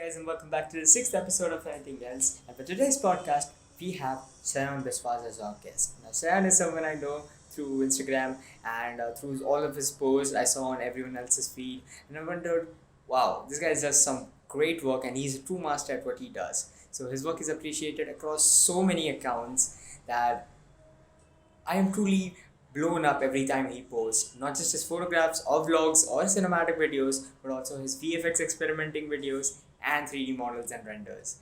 guys, and welcome back to the sixth episode of Anything Else. And for today's podcast, we have Shayan Biswas as our guest. Now, Shayan is someone I know through Instagram and through all of his posts I saw on everyone else's feed, and I wondered, wow, this guy does some great work, and he's a true master at what he does. So his work is appreciated across so many accounts that I am truly blown up every time he posts, not just his photographs or vlogs or cinematic videos, but also his VFX experimenting videos and 3D models and renders.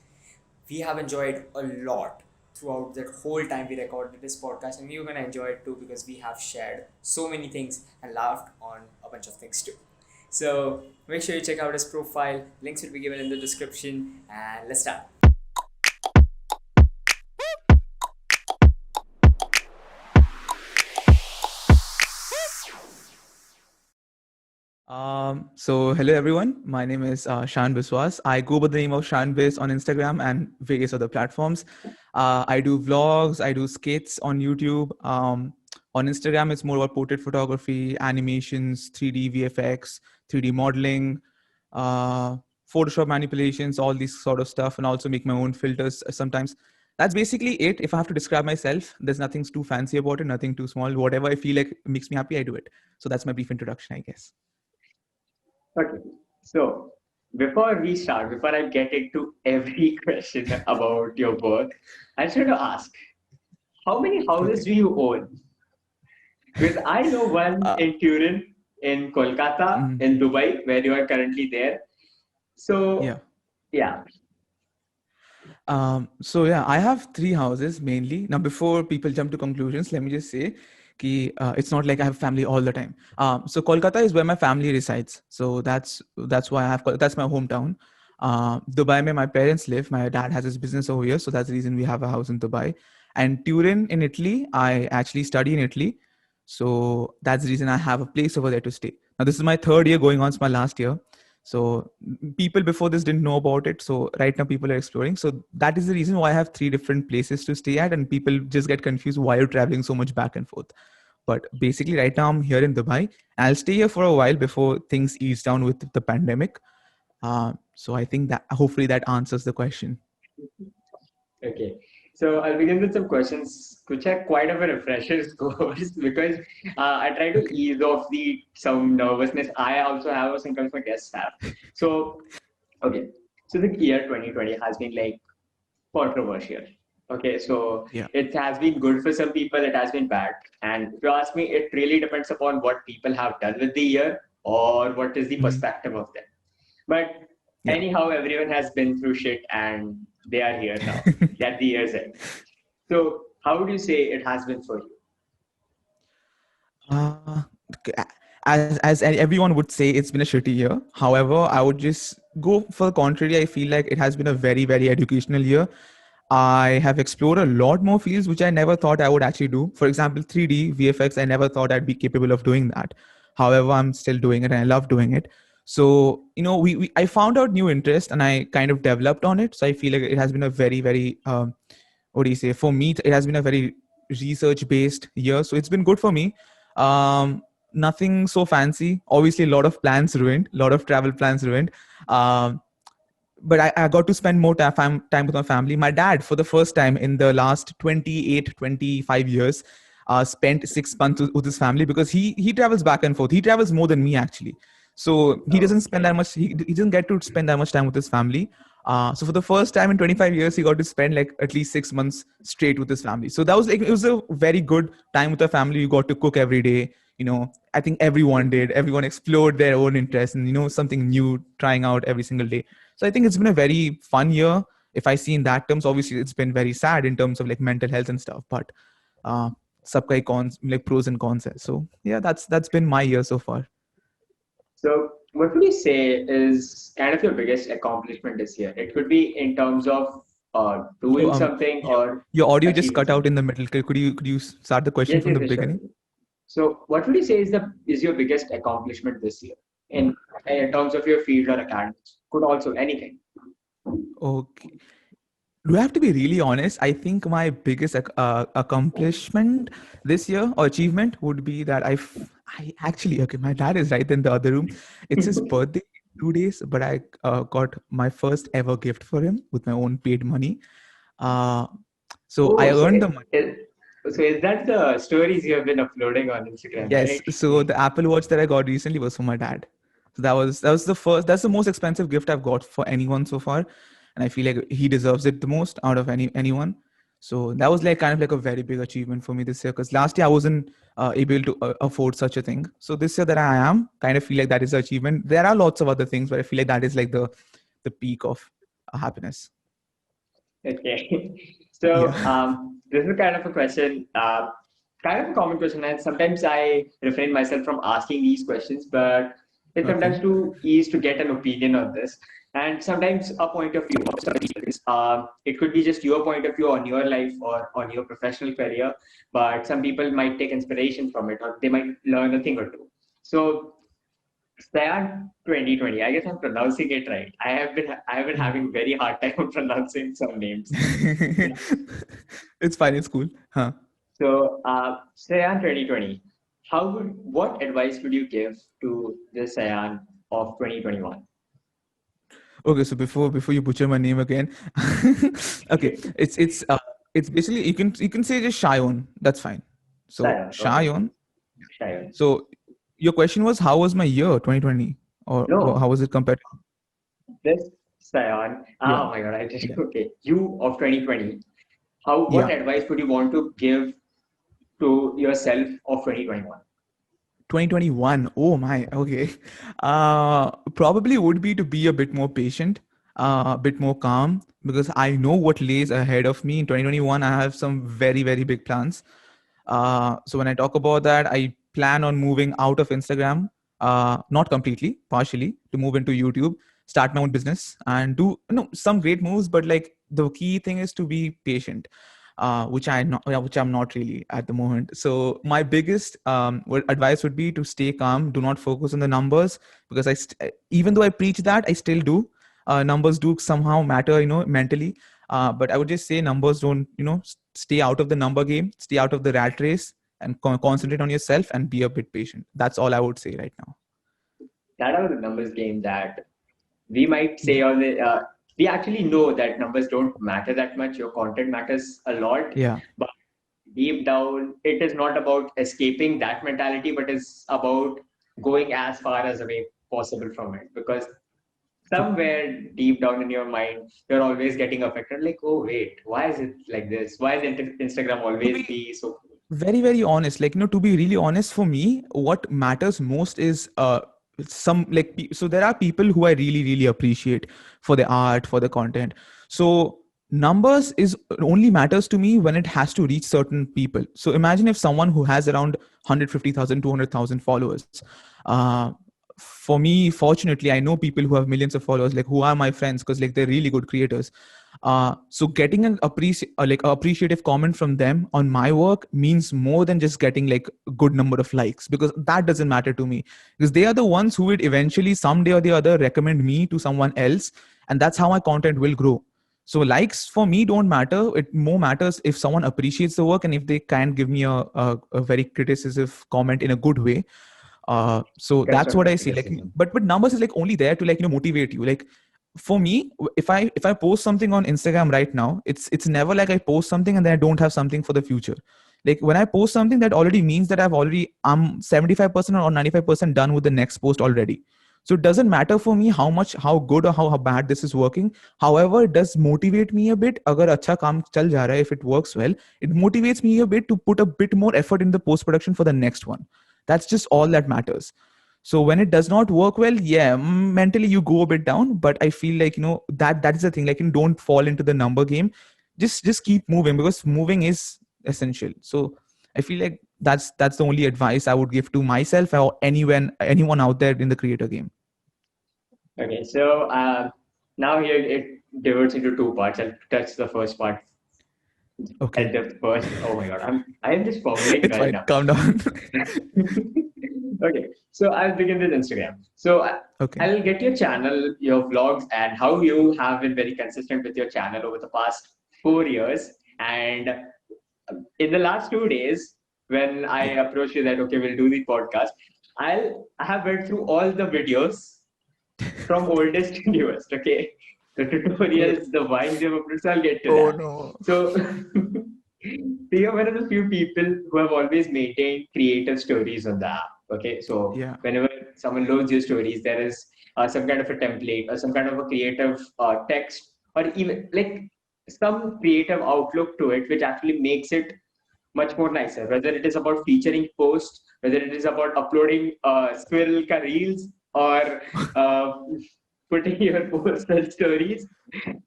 We have enjoyed a lot throughout that whole time we recorded this podcast, and you're gonna enjoy it too because we have shared so many things and laughed on a bunch of things too. So make sure you check out his profile. Links will be given in the description, and let's start. So hello everyone. My name is Shan Biswas. I go by the name of Shan Bis on Instagram and various other platforms. I do vlogs. I do skits on YouTube. On Instagram, it's more about portrait photography, animations, 3D VFX, 3D modeling, Photoshop manipulations, all these sort of stuff, and also make my own filters sometimes. That's basically it. If I have to describe myself, there's nothing too fancy about it, nothing too small. Whatever I feel like makes me happy, I do it. So that's my brief introduction, I guess. Okay, so before I get into every question about your work, I just want to ask, how many houses Okay. do you own? Because I know one Uh, in Turin, in Kolkata, mm, in Dubai, where you are currently there. yeah. So, yeah, So yeah, I have three houses mainly. Now, before people jump to conclusions, let me just say it's not like I have family all the time. So Kolkata is where my family resides. So that's why that's my hometown. Dubai, where my parents live. My dad has his business over here, so that's the reason we have a house in Dubai. And Turin in Italy, I actually study in Italy, so that's the reason I have a place over there to stay. Now, this is my third year going on. It's my last year. So people before this didn't know about it. So right now people are exploring. So that is the reason why I have three different places to stay at, and people just get confused why you're traveling so much back and forth. But basically, right now I'm here in Dubai. I'll stay here for a while before things ease down with the pandemic. So I think that hopefully that answers the question. okay. So I'll begin with some questions which are quite of a refresher's course because I try to Okay. ease off the some nervousness I also have or sometimes my guests have. So, okay. So the year 2020 has been like controversial. Okay, so Yeah. it has been good for some people, it has been bad. And if you ask me, it really depends upon what people have done with the year or what is the Mhm. perspective of them. But Yeah. anyhow, everyone has been through shit and they are here now at the year's end. So, how would you say it has been for you? Uh, as everyone would say, it's been a shitty year. However, I would just go for the contrary. I feel like it has been a very educational year. I have explored a lot more fields which I never thought I would actually do. For example, 3D VFX. I never thought I'd be capable of doing that. However, I'm still doing it and I love doing it. So we I found out new interest and I kind of developed on it. So I feel like it has been a very what do you say, for me it has been a very research based year, so it's been good for me. Nothing so fancy, obviously a lot of plans ruined, a lot of travel plans ruined. Um, but I got to spend more time with my family. My dad, for the first time in the last 25 years, spent 6 months with his family because he travels back and forth. He travels more than me actually, so he doesn't spend that Okay. much. He doesn't get to spend that much time with his family. So for the first time in 25 years, he got to spend like at least 6 months straight with his family. So that was like, it was a very good time with the family. You got to cook every day. I think everyone did. Everyone explored their own interests and something new, trying out every single day. So I think it's been a very fun year. If I see in that terms, obviously it's been very sad in terms of like mental health and stuff. But uh, सबका cons, like pros and cons है. So yeah, that's been my year so far. So, what would you say is kind of your biggest accomplishment this year? It could be in terms of So doing something or your audio just achieving cut out something. in the middle. Could you start the question Yes, from yes, the yes, sure. beginning? So, what would you say is your biggest accomplishment this year in terms of your field or academics? Could also anything. Okay. Do I have to be really honest? I think my biggest accomplishment this year or achievement would be that I actually, okay, my dad is right in the other room. It's his birthday. 2 days, but I got my first ever gift for him with my own paid money. Uh, so I Oh, earned the money. so is that the stories you have been uploading on Instagram, Yes. right? So the Apple Watch that I got recently was for my dad. So that was the first. That's the most expensive gift I've got for anyone so far, and I feel like he deserves it the most out of anyone. So that was like kind of like a very big achievement for me this year, because last year I wasn't able to afford such a thing. So this year that I am, kind of feel like that is the achievement. There are lots of other things, but I feel like that is like the peak of happiness. Okay. So, Yeah. this is kind of a question, kind of a common question, and sometimes I refrain myself from asking these questions, but it's Okay. sometimes too easy to get an opinion on this, and sometimes a point of view. It could be just your point of view on your life or on your professional career, but some people might take inspiration from it, or they might learn a thing or two. So, Sayan 2020. I guess I'm pronouncing it right. I have been Mm. having very hard time pronouncing some names. It's fine. It's cool. Huh. So, Sayan 2020. What advice would you give to the Sayan of 2021? Okay, so before you butcher my name again, okay, it's basically you can say just Shayon. That's fine. So Sayan. Okay. Shayon. Sayan. So your question was, how was my year 2020, or how No, was it compared? this Sayan. Yeah, Oh my God. I just yeah, okay. You of 2020. What yeah. advice would you want to give to yourself of 2021? 2021. Oh my. Okay. Probably would be to be a bit more patient, a bit more calm, because I know what lays ahead of me in 2021. I have some very very big plans. So when I talk about that, I plan on moving out of Instagram, not completely, partially, to move into YouTube, start my own business, and do some great moves. But like the key thing is to be patient, which I'm not really at the moment. So my biggest advice would be to stay calm. Do not focus on the numbers, because even though I preach that, I still do. Numbers do somehow matter, mentally. But I would just say numbers don't, stay out of the number game, stay out of the rat race, and concentrate on yourself and be a bit patient. That's all I would say right now. That are the numbers game that we might say Yeah. on the we actually know that numbers don't matter that much. Your content matters a lot, Yeah. but deep down, it is not about escaping that mentality, but it's about going as far as away possible from it. Because True. somewhere deep down in your mind, you're always getting affected. Like, oh wait, why is it like this? Why is Instagram To always be be so cool? very very honest, like, to be really honest, for me what matters most is some like so there are people who I really really appreciate for the art, for the content. So numbers is only matters to me when it has to reach certain people. So imagine if someone who has around 150,000, 200,000 followers, uh for me, fortunately, I know people who have millions of followers, like who are my friends, because like they're really good creators. So getting like a appreciative comment from them on my work means more than just getting like a good number of likes, because that doesn't matter to me, because they are the ones who would eventually someday or the other recommend me to someone else, and that's how my content will grow. So likes for me don't matter. It more matters if someone appreciates the work and if they can give me a very criticism comment in a good way. So that's what I Constructive see. Like, criticism. but numbers is like only there to like motivate you. Like for me, if I post something on Instagram right now, it's never like I post something and then I don't have something for the future. Like when I post something, that already means that I'm 75% or 95% done with the next post already. So it doesn't matter for me how good or how bad this is working. However, it does motivate me a bit. Agar acha kaam chal ja raha hai, if it works well, it motivates me a bit to put a bit more effort in the post production for the next one. That's just all that matters. So when it does not work well, yeah, mentally you go a bit down. But I feel like that is the thing. Like, you don't fall into the number game. Just keep moving, because moving is essential. So I feel like that's the only advice I would give to myself or anyone out there in the creator game. Okay, so now here it diverts into two parts. I'll touch the first part Okay. at the first. Oh my God, I'm just fumbling It's right fine. now. Calm down. Okay, so I'll begin with Instagram. So Okay. I'll get your channel, your vlogs, and how you have been very consistent with your channel over the past 4 years. And in the last 2 days, when I Yeah. approached you that okay, we'll do the podcast, I have read through all the videos, from oldest to newest. Okay, the Okay. tutorials, the vines you've uploaded. So I'll get to Oh that. no. So, so you're one of the few people who have always maintained creative stories on the app. Okay, so Yeah. whenever someone loads your stories, there is some kind of a template or some kind of a creative text or even like some creative outlook to it, which actually makes it much more nicer. Whether it is about featuring posts, whether it is about uploading squirrel ka reels or uh, putting your personal stories,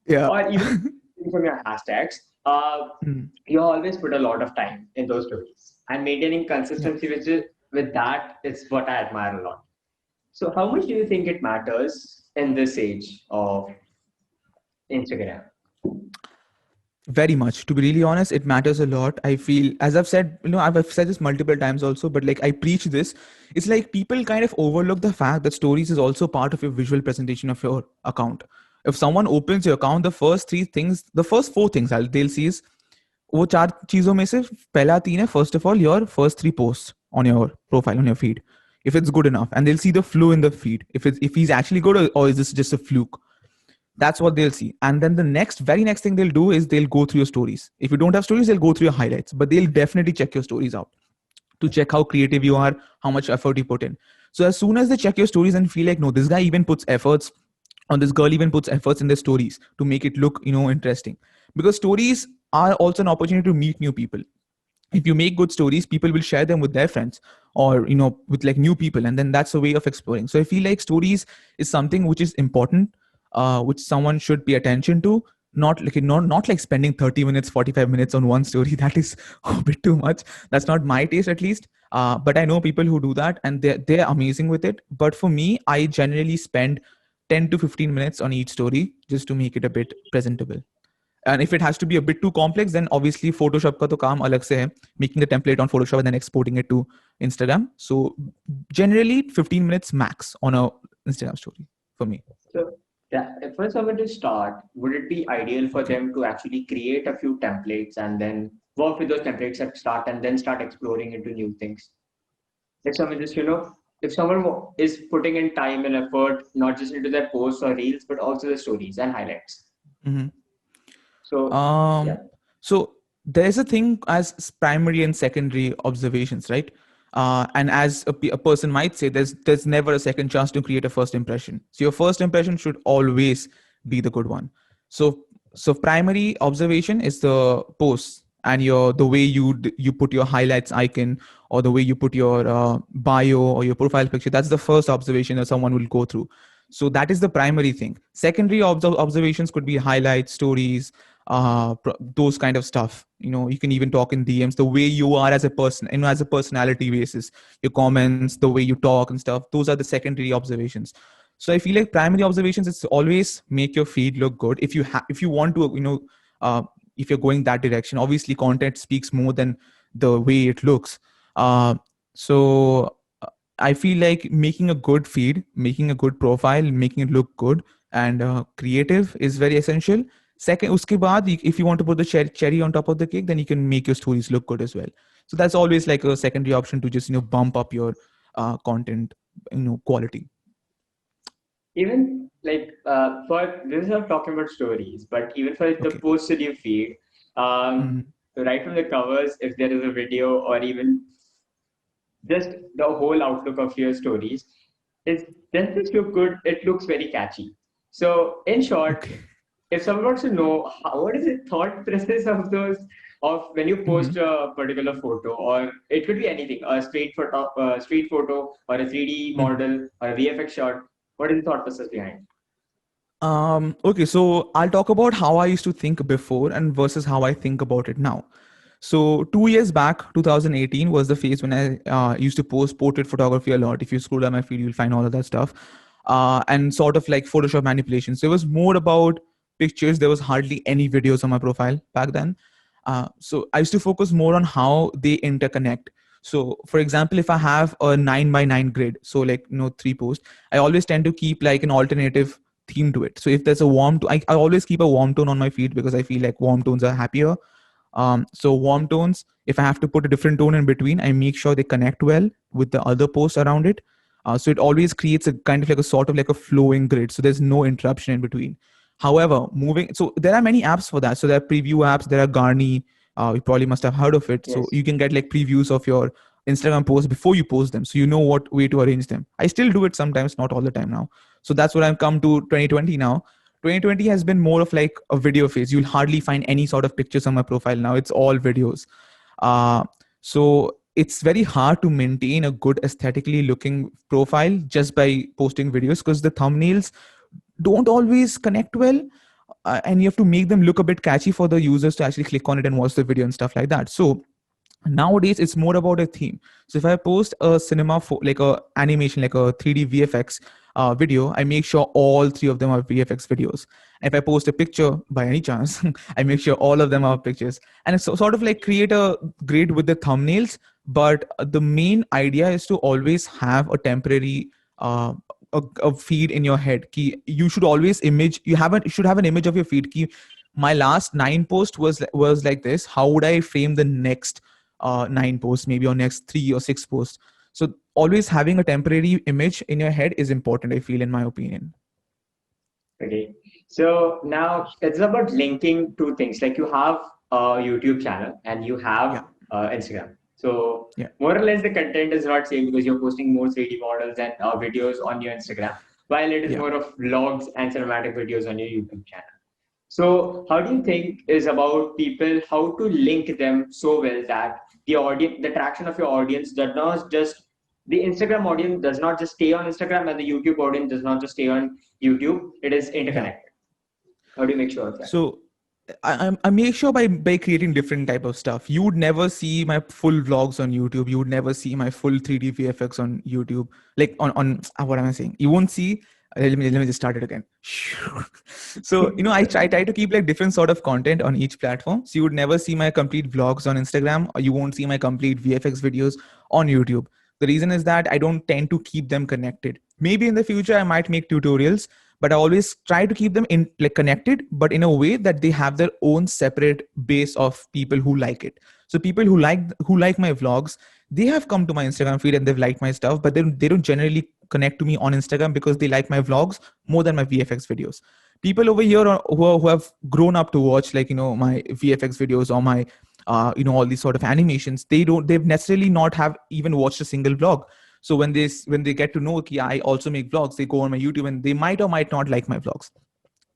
Yeah. or even from your hashtags, Mm. you always put a lot of time in those stories and maintaining Yeah. consistency with that is what I admire a lot. So, how much do you think it matters in this age of Instagram? Very much. To be really honest, it matters a lot. I feel, as I've said, I've said this multiple times also, but like I preach this. It's like people kind of overlook the fact that stories is also part of your visual presentation of your account. If someone opens your account, the first four things they'll see is वो चार चीजों में से पहला तीन है first of all your first three posts on your profile on your feed if it's good enough and they'll see the flow in the feed if he's actually good or is this just a fluke. That's what they'll see. And then the very next thing they'll do is they'll go through your stories. If you don't have stories, they'll go through your highlights, but they'll definitely check your stories out to check how creative you are, how much effort you put in. So as soon as they check your stories and feel like, no, this guy even puts efforts, or this girl even puts efforts in their stories to make it look, interesting. Because stories are also an opportunity to meet new people. If you make good stories, people will share them with their friends or with like new people, and then that's a way of exploring. So I feel like stories is something which is important, which someone should pay attention to. Not like spending 30 minutes 45 minutes on one story. That is a bit too much. That's not my taste, at least. But I know people who do that and they're amazing with it. But for me, I generally spend 10 to 15 minutes on each story just to make it a bit presentable. And if it has to be a bit too complex, then obviously Photoshop ka to kaam alag se hai, making the template on Photoshop and then exporting it to Instagram. So generally 15 minutes max on a Instagram story for me. So, yeah, if for someone to start, would it be ideal for Okay. them to actually create a few templates and then work with those templates at start and then start exploring into new things? If someone just, if someone is putting in time and effort, not just into their posts or reels, but also the stories and highlights. Mhm. So, yeah. Um, so there's a thing as primary and secondary observations, right? And as a person might say, there's never a second chance to create a first impression. So your first impression should always be the good one. So so primary observation is the posts and the way you put your highlights icon or the way you put your bio or your profile picture. That's the first observation that someone will go through. So that is the primary thing. Secondary observations could be highlights, stories, those kind of stuff. You can even talk in DMs, the way you are as a person, as a personality basis, your comments, the way you talk and stuff. Those are the secondary observations. So I feel like primary observations is always make your feed look good. If you want to, uh, if you're going that direction, obviously content speaks more than the way it looks. uh, so I feel like making a good feed, making a good profile, making it look good and creative is very essential. Second, uske baad, if you want to put the cherry on top of the cake, then you can make your stories look good as well. So that's always like a secondary option to just bump up your content quality. Even like for this is not talking about stories, but even for the Okay. posts that you feed, um, Mhm. right from the covers, if there is a video or even just the whole outlook of your stories, is does this look good? It looks very catchy. So in short, Okay. if someone wants to know what is the thought process of those of when you post Mhm. a particular photo, or it could be anything, a street photo, or a 3D Mhm. model, or a VFX shot. What is the thought process behind? Okay, so I'll talk about how I used to think before and versus how I think about it now. So 2 years back, 2018 was the phase when I used to post portrait photography a lot. If you scroll down my feed, you'll find all of that stuff, and sort of like Photoshop manipulations. So it was more about pictures. There was hardly any videos on my profile back then. So I used to focus more on how they interconnect. So, for example, if I have a 9 by 9 grid, so like three posts, I always tend to keep like an alternative theme to it. So if there's a I always keep a warm tone on my feed because I feel like warm tones are happier. So warm tones, if I have to put a different tone in between, I make sure they connect well with the other posts around it. So it always creates a kind of like a sort of like a flowing grid. So there's no interruption in between. However, so there are many apps for that. So there are preview apps. There are Garni. You probably must have heard of it. So Yes. you can get like previews of your Instagram posts before you post them, so you know what way to arrange them. I still do it sometimes, not all the time now. So that's what I've come to 2020 now. 2020 has been more of like a video phase. You'll hardly find any sort of pictures on my profile now. It's all videos. Uh, so it's very hard to maintain a good aesthetically looking profile just by posting videos, because the thumbnails don't always connect well, and you have to make them look a bit catchy for the users to actually click on it and watch the video and stuff like that. So nowadays it's more about a theme. So if I post a like a animation, like a 3D VFX video, I make sure all three of them are VFX videos. And if I post a picture by any chance, I make sure all of them are pictures. And it's sort of like create a grid with the thumbnails. But the main idea is to always have a temporary a feed in your head. You should always should have an image of your feed. My last 9 posts was like this. How would I frame the next 9 posts, maybe, or next 3 or 6 posts? So always having a temporary image in your head is important, I feel, in my opinion. Okay. So now it's about linking two things. Like you have a YouTube channel and you have Yeah. Instagram. So Yeah. more or less the content is not same because you're posting more 3D models and videos on your Instagram, while it is Yeah. more of vlogs and cinematic videos on your YouTube channel. So how do you think is about people, how to link them so well that the audience, the traction of your audience does not just, the Instagram audience does not just stay on Instagram and the YouTube audience does not just stay on YouTube, it is Yeah. interconnected. How do you make sure of that? So I make sure by creating different type of stuff. You would never see my full vlogs on YouTube. You would never see my full 3D VFX on YouTube. Like on what am I saying? You won't see. Let me just start it again. So I try to keep like different sort of content on each platform. So you would never see my complete vlogs on Instagram, or you won't see my complete VFX videos on YouTube. The reason is that I don't tend to keep them connected. Maybe in the future I might make tutorials, but I always try to keep them in like connected, but in a way that they have their own separate base of people who like it. So people who like my vlogs, they have come to my Instagram feed and they've liked my stuff, but they don't generally connect to me on Instagram because they like my vlogs more than my VFX videos. People over here who have grown up to watch, like, my VFX videos or my all these sort of animations, they've necessarily not have even watched a single vlog. So when they get to know, okay, I also make vlogs, they go on my YouTube and they might or might not like my vlogs.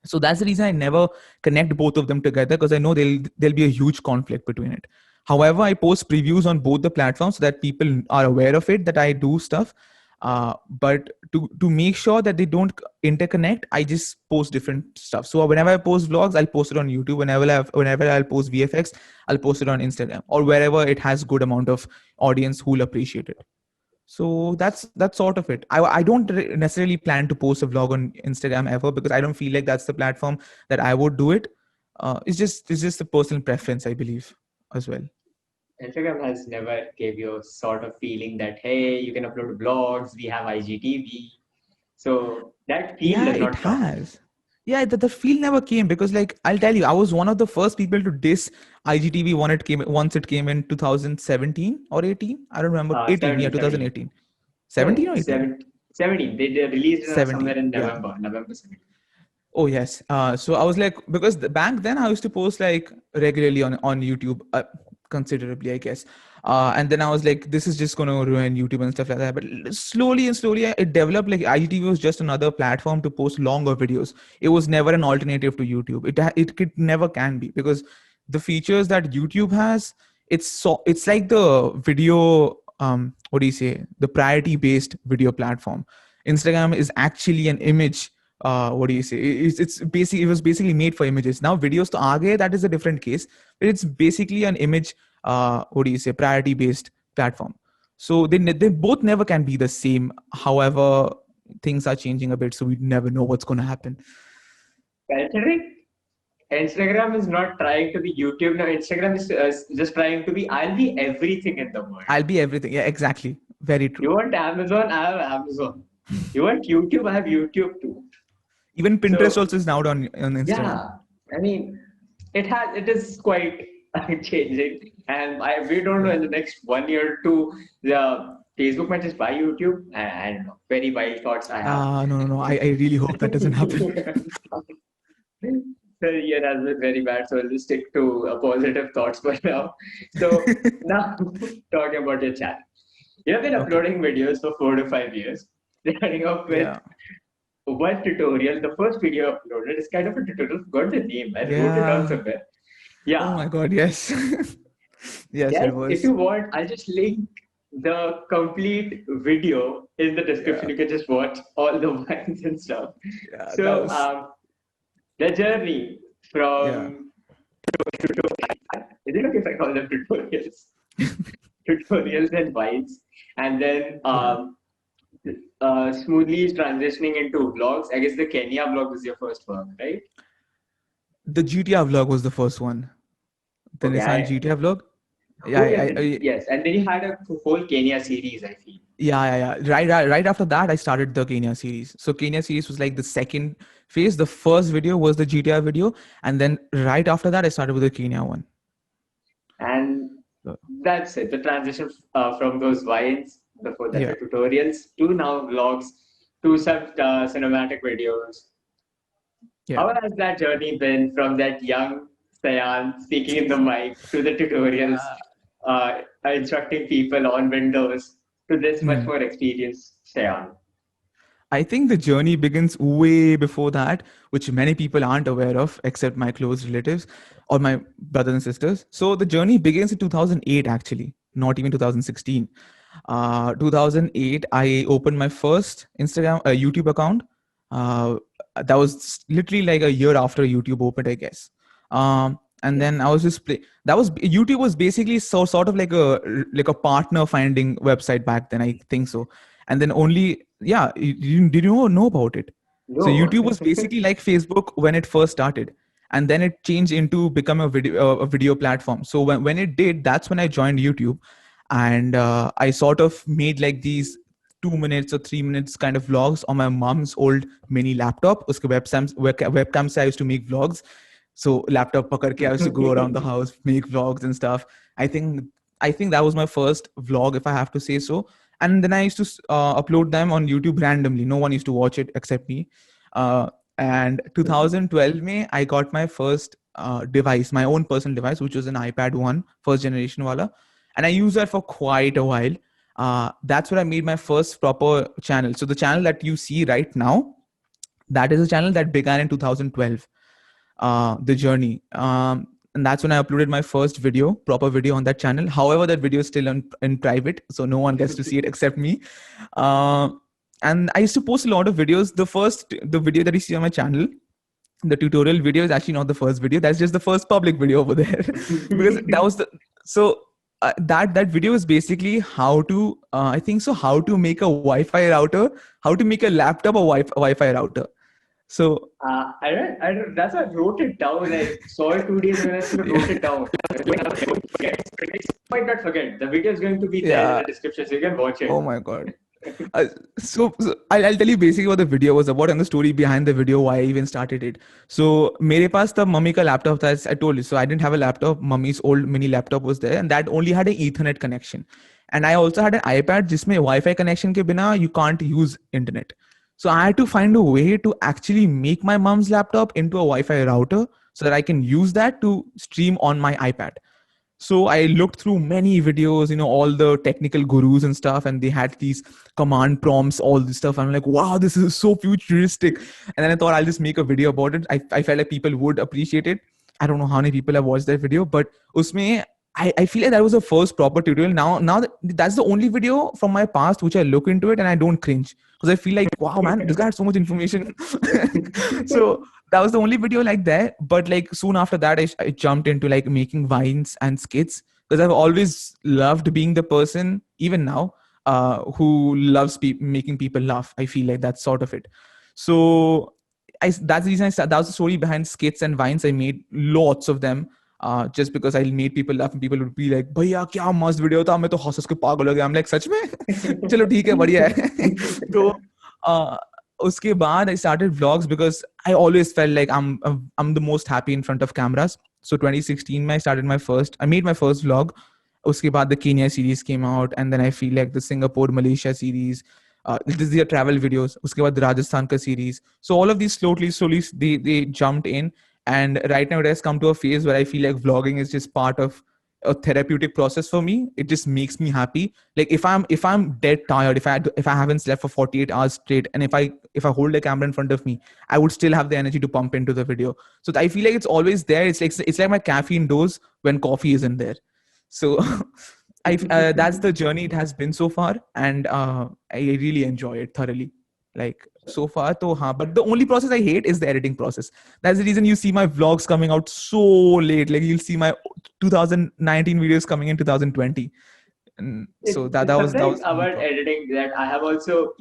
So that's the reason I never connect both of them together, because I know there'll be a huge conflict between it. However, I post previews on both the platforms so that people are aware of it, that I do stuff. But to make sure that they don't interconnect, I just post different stuff. So whenever I post vlogs, I'll post it on YouTube. Whenever I'll post VFX, I'll post it on Instagram, or wherever it has good amount of audience who'll appreciate it. So that's sort of it. I don't necessarily plan to post a vlog on Instagram ever, because I don't feel like that's the platform that I would do it. It's just a personal preference, I believe, as well. Instagram has never gave you a sort of feeling that, hey, you can upload blogs, we have IGTV. So that feel Yeah, does it not come. has. Yeah, the feel never came, because, like, I'll tell you, I was one of the first people to diss IGTV once it came in 2017 or 18. I don't remember. 18, yeah, 17, 17. 2018. No, 17 or 18? 17, 17. They released somewhere 17. in Yeah. November 17. Oh yes. So I was like, because back then I used to post like regularly on YouTube, considerably, I guess. And then I was like, this is just going to ruin YouTube and stuff like that. But slowly and slowly, it developed. Like, IGTV was just another platform to post longer videos. It was never an alternative to YouTube. It could never can be, because the features that YouTube has, it's like the video. What do you say? The priority based video platform. Instagram is actually an image, what do you say, it was basically made for images. Now videos to aage, that is a different case, but it's basically an image, what do you say, priority based platform. So they both never can be the same. However, things are changing a bit, so we never know what's going to happen. Considering Instagram is not trying to be YouTube now, Instagram is just trying to be, I'll be everything in the world. I'll be everything. Yeah, exactly. Very true. You want Amazon, I have Amazon. You want YouTube, I have YouTube too. Even Pinterest So also is now on Instagram. yeah, I mean, it is quite changing, and we don't know in the next 1 year or two, Facebook might just buy YouTube. I don't know. Very wild thoughts I have. No. I really hope that doesn't happen. The year has been very bad, so I'll just stick to positive thoughts for now. So now talking about your channel. You have been Okay. uploading videos for 4 to 5 years, starting off with Yeah. one tutorial. The first video uploaded is kind of a tutorial. Forgot the name. I wrote it down Yeah. somewhere. Oh Yeah. my God. Yes. Yes, it Guys, if was. you want, I'll just link the complete video in the description. Yeah. You can just watch all the vines and stuff. Yeah. That So, was. the journey Yeah. from is it okay if I call them tutorials? Tutorials and vines, and then Yeah. smoothly transitioning into vlogs. I guess the Kenya vlog was your first work, right? The GTA vlog was the first one. The Okay, Nissan GTA vlog. Yeah. oh yeah, yes, and then you had a whole Kenya series, I feel. Yeah. Right after that, I started the Kenya series. So Kenya series was like the second phase. The first video was the GTA video, and then right after that, I started with the Kenya one. And So, that's it. The transition from those vines before that, yeah. the tutorials to now vlogs to some cinematic videos. Yeah. How has that journey been from that young Sayan speaking in the mic to the tutorials, instructing people on Windows to this much Hmm. more experienced Sayan? I think the journey begins way before that, which many people aren't aware of, except my close relatives or my brothers and sisters. So the journey begins in 2008, actually, not even 2016. 2008, I opened my first Instagram, YouTube account. Uh, that was literally like a year after YouTube opened, I guess. And Yeah. then I was just play. That was YouTube was basically sort of like a partner finding website back then. I think so. And then only yeah, did you know about it? So No. YouTube was basically like Facebook when it first started, and then it changed into become a video platform. So when it did, that's when I joined YouTube, and I sort of made like these 2 minutes or 3 minutes kind of vlogs on my mom's old mini laptop. Uske webcam se I used to make vlogs. So laptop pakad ke I used to go around the house, make vlogs and stuff. I think I think that was my first vlog, if I have to say so. And then I used to upload them on YouTube randomly. No one used to watch it except me. Uh, and 2012 May, I got my first device, my own personal device, which was an iPad 1, first generation wala. And I used that for quite a while. That's where I made my first proper channel. So the channel that you see right now, that is a channel that began in 2012, the journey. And that's when I uploaded my first video, proper video on that channel. However, that video is still in private, so no one gets to see it except me. Uh, and I used to post a lot of videos. The video that you see on my channel, the tutorial video, is actually not the first video. That's just the first public video over there, because that was the so. That video is basically how to I think so how to make a Wi-Fi router, how to make a laptop a Wi-Fi router. So That's why I wrote it down. I saw it 2 days ago and I still wrote it down. Might not forget. The video is going to be there in yeah. the description so you can watch it. Oh my god. So I'll tell you basically what the video was about and the story behind the video, why I even started it. So मेरे पास तब mummy का laptop था, as I told you. So I didn't have a laptop. Mummy's old mini laptop was there, and that only had an Ethernet connection. And I also had an iPad जिसमें Wi-Fi connection के बिना you can't use internet. So I had to find a way to actually make my mom's laptop into a Wi-Fi router so that I can use that to stream on my iPad. So I looked through many videos, all the technical gurus and stuff, and they had these command prompts, all this stuff. I'm like, wow, this is so futuristic. And then I thought I'll just make a video about it. I felt like people would appreciate it. I don't know how many people have watched that video, but usme I feel like that was the first proper tutorial. Now that's the only video from my past which I look into it and I don't cringe, because I feel like, wow, man, this guy has so much information. So that was the only video like that. But like soon after that, I jumped into like making vines and skits, because I've always loved being the person, even now, who loves making people laugh. I feel like that's sort of it. So that's the reason that was the story behind skits and vines. I made lots of them, just because I made people laugh, and people would be like, भैया क्या मस्त video था, मैं तो हंस हंस के पागल हो गया. I'm like, सच में? चलो ठीक है, बढ़िया है. तो uh, उसके बाद I started vlogs, because I always felt like I'm the most happy in front of cameras. So 2016 I made my first vlog. Uske baad the Kenya series came out, and then I feel like the Singapore, Malaysia series. These are travel videos. Uske baad Rajasthan ka series. So all of these slowly, they jumped in, and right now it has come to a phase where I feel like vlogging is just part of a therapeutic process for me. It just makes me happy. Like if I'm dead tired, if I haven't slept for 48 hours straight, and if I hold a camera in front of me, I would still have the energy to pump into the video. So I feel like it's always there. It's like my caffeine dose when coffee isn't there. So that's the journey it has been so far, and I really enjoy it thoroughly. Like so far, but the only process I hate is the editing process. That's the reason you see my vlogs coming out so late. Like you'll see my 2019 videos coming in 2020, and so that It's that was that sometimes was the only about problem. editing that I have also.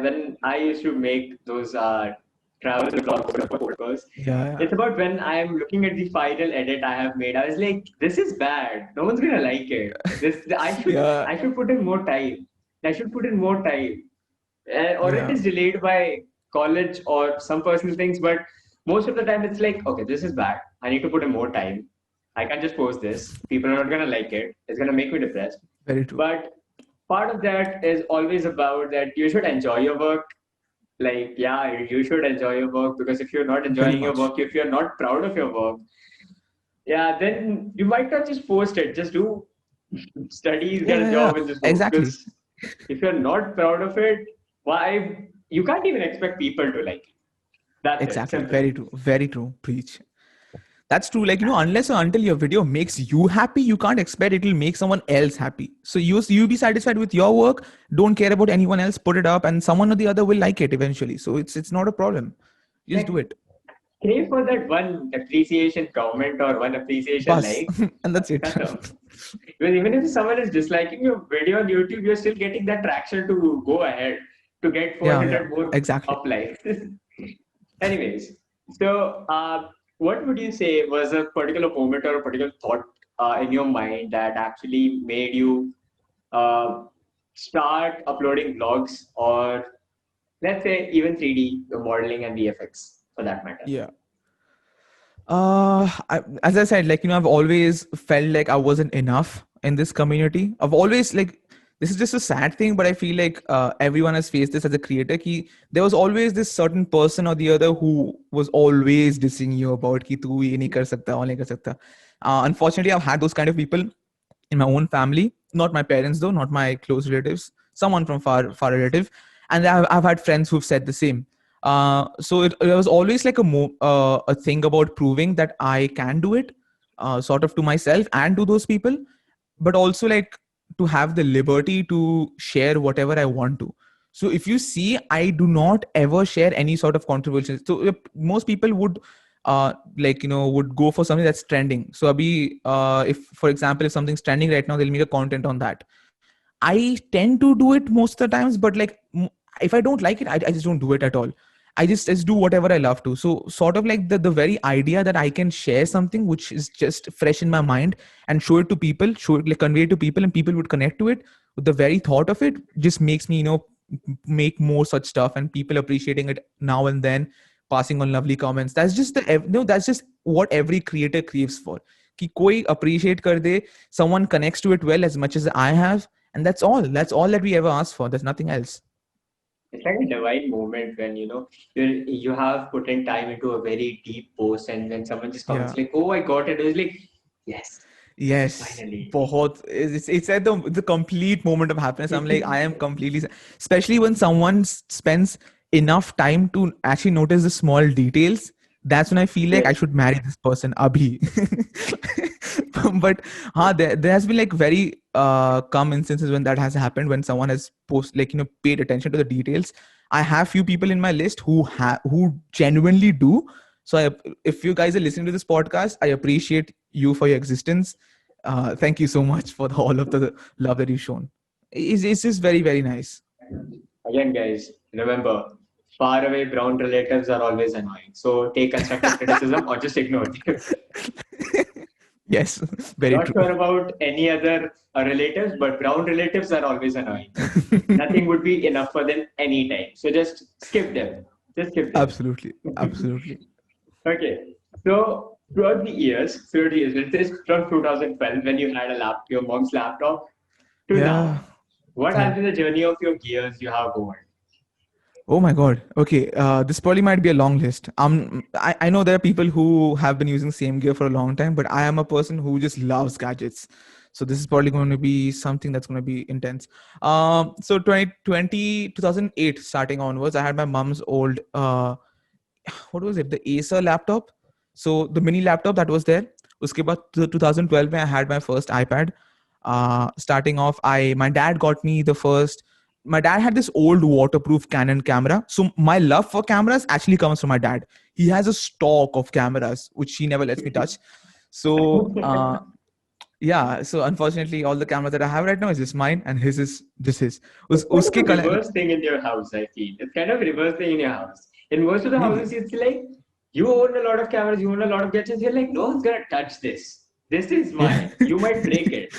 When I used to make those travel vlogs for photos, Yeah, it's about when I'm looking at the final edit I have made. I was like, this is bad. No one's gonna like it. This yeah, I should put in more time. I should put in more time. Or it yeah, is delayed by college or some personal things, but most of the time it's like, okay, this is bad. I need to put in more time. I can't just post this. People are not gonna like it. It's gonna make me depressed. very true. But part of that is always about that you should enjoy your work. Like, yeah, you should enjoy your work, because if you're not Very enjoying your much. work, if you're not proud of your work, yeah, then you might not just post it. Just do studies, Yeah, get a yeah, yeah. job in this work. Exactly, Because if you're not proud of it, why you can't even expect people to like it. That's it. exactly. Simple. Very true. Very true. Preach. That's true. Like, unless or until your video makes you happy, you can't expect it will make someone else happy. So you be satisfied with your work. Don't care about anyone else. Put it up, and someone or the other will like it eventually. So it's not a problem. Just do Like, it. crave for that one appreciation comment or one appreciation Bus, like. and that's it. Khatam. Because even if someone is disliking your video on YouTube, you're still getting that traction to go ahead to get Yeah, yeah. 400 more Exactly. up likes. Anyways, so what would you say was a particular moment or a particular thought in your mind that actually made you uh, start uploading vlogs, or let's say even 3D modeling and VFX for that matter? Yeah. As I said, like, I've always felt like I wasn't enough in this community. I've always, like, this is just a sad thing, but I feel like everyone has faced this as a creator. Ki there was always this certain person or the other who was always dissing you about ki tu ye nahi kar sakta, wo nahi kar sakta. Unfortunately, I've had those kind of people in my own family, not my parents though, not my close relatives, someone from far relative, and I've had friends who've said the same. So it was always like a thing about proving that I can do it, sort of to myself and to those people, but also like to have the liberty to share whatever I want to. So if you see, I do not ever share any sort of controversial. So if most people would would go for something that's trending. So abhi, if for example, if something's trending right now, they'll make a content on that. I tend to do it most of the times, but like if I don't like it, I just don't do it at all. I just do whatever I love to. So sort of like the very idea that I can share something which is just fresh in my mind and show it to people, show it, like convey it to people, and people would connect to it. The very thought of it just makes me, make more such stuff, and people appreciating it now and then, passing on lovely comments. That's just that's just what every creator craves for. Ki koi appreciate kar de, someone connects to it well as much as I have, and that's all that we ever ask for. There's nothing else. It's like a divine moment when you have put in time into a very deep post, and then someone just Yeah. comments like, "Oh, I got it." It was like, yes, Yes. finally. It's at the complete moment of happiness. I'm like, I am completely, especially when someone spends enough time to actually notice the small details. That's when I feel like I Yes. should marry this person, Abhi. But there has been like very come instances when that has happened, when someone has paid attention to the details. I have few people in my list who genuinely do. So if you guys are listening to this podcast, I appreciate you for your existence. Thank you so much for all of the love that you've shown. It's just very, very nice. Again, guys, remember, faraway brown relatives are always annoying. So take constructive criticism or just ignore them. Yes, very Not true. sure about any other relatives, but brown relatives are always annoying. Nothing would be enough for them anytime. So just skip them. Just skip them. Absolutely, absolutely. Okay. So throughout the years, let's say from 2012 when you had your mom's laptop to Yeah. now, what Yeah. has been the journey of your gears you have gone? Oh my God. Okay. This probably might be a long list. I know there are people who have been using same gear for a long time, but I am a person who just loves gadgets. So this is probably going to be something that's going to be intense. So 2008 starting onwards, I had my mom's old, what was it? The Acer laptop. So the mini laptop that was there. Uske baad 2012 mein I had my first iPad. Starting off, my dad got me the first. My dad had this old waterproof Canon camera. So my love for cameras actually comes from my dad. He has a stock of cameras which he never lets me touch. So yeah. So unfortunately, all the cameras that I have right now is just mine, and his is just his. It's kind of Uske a reverse thing in your house, I feel. It's kind of a reverse thing in your house. In most of the houses, maybe. it's like you own a lot of cameras, you own a lot of gadgets. You're like, no one's gonna touch this. This is Yeah. mine. You might break it,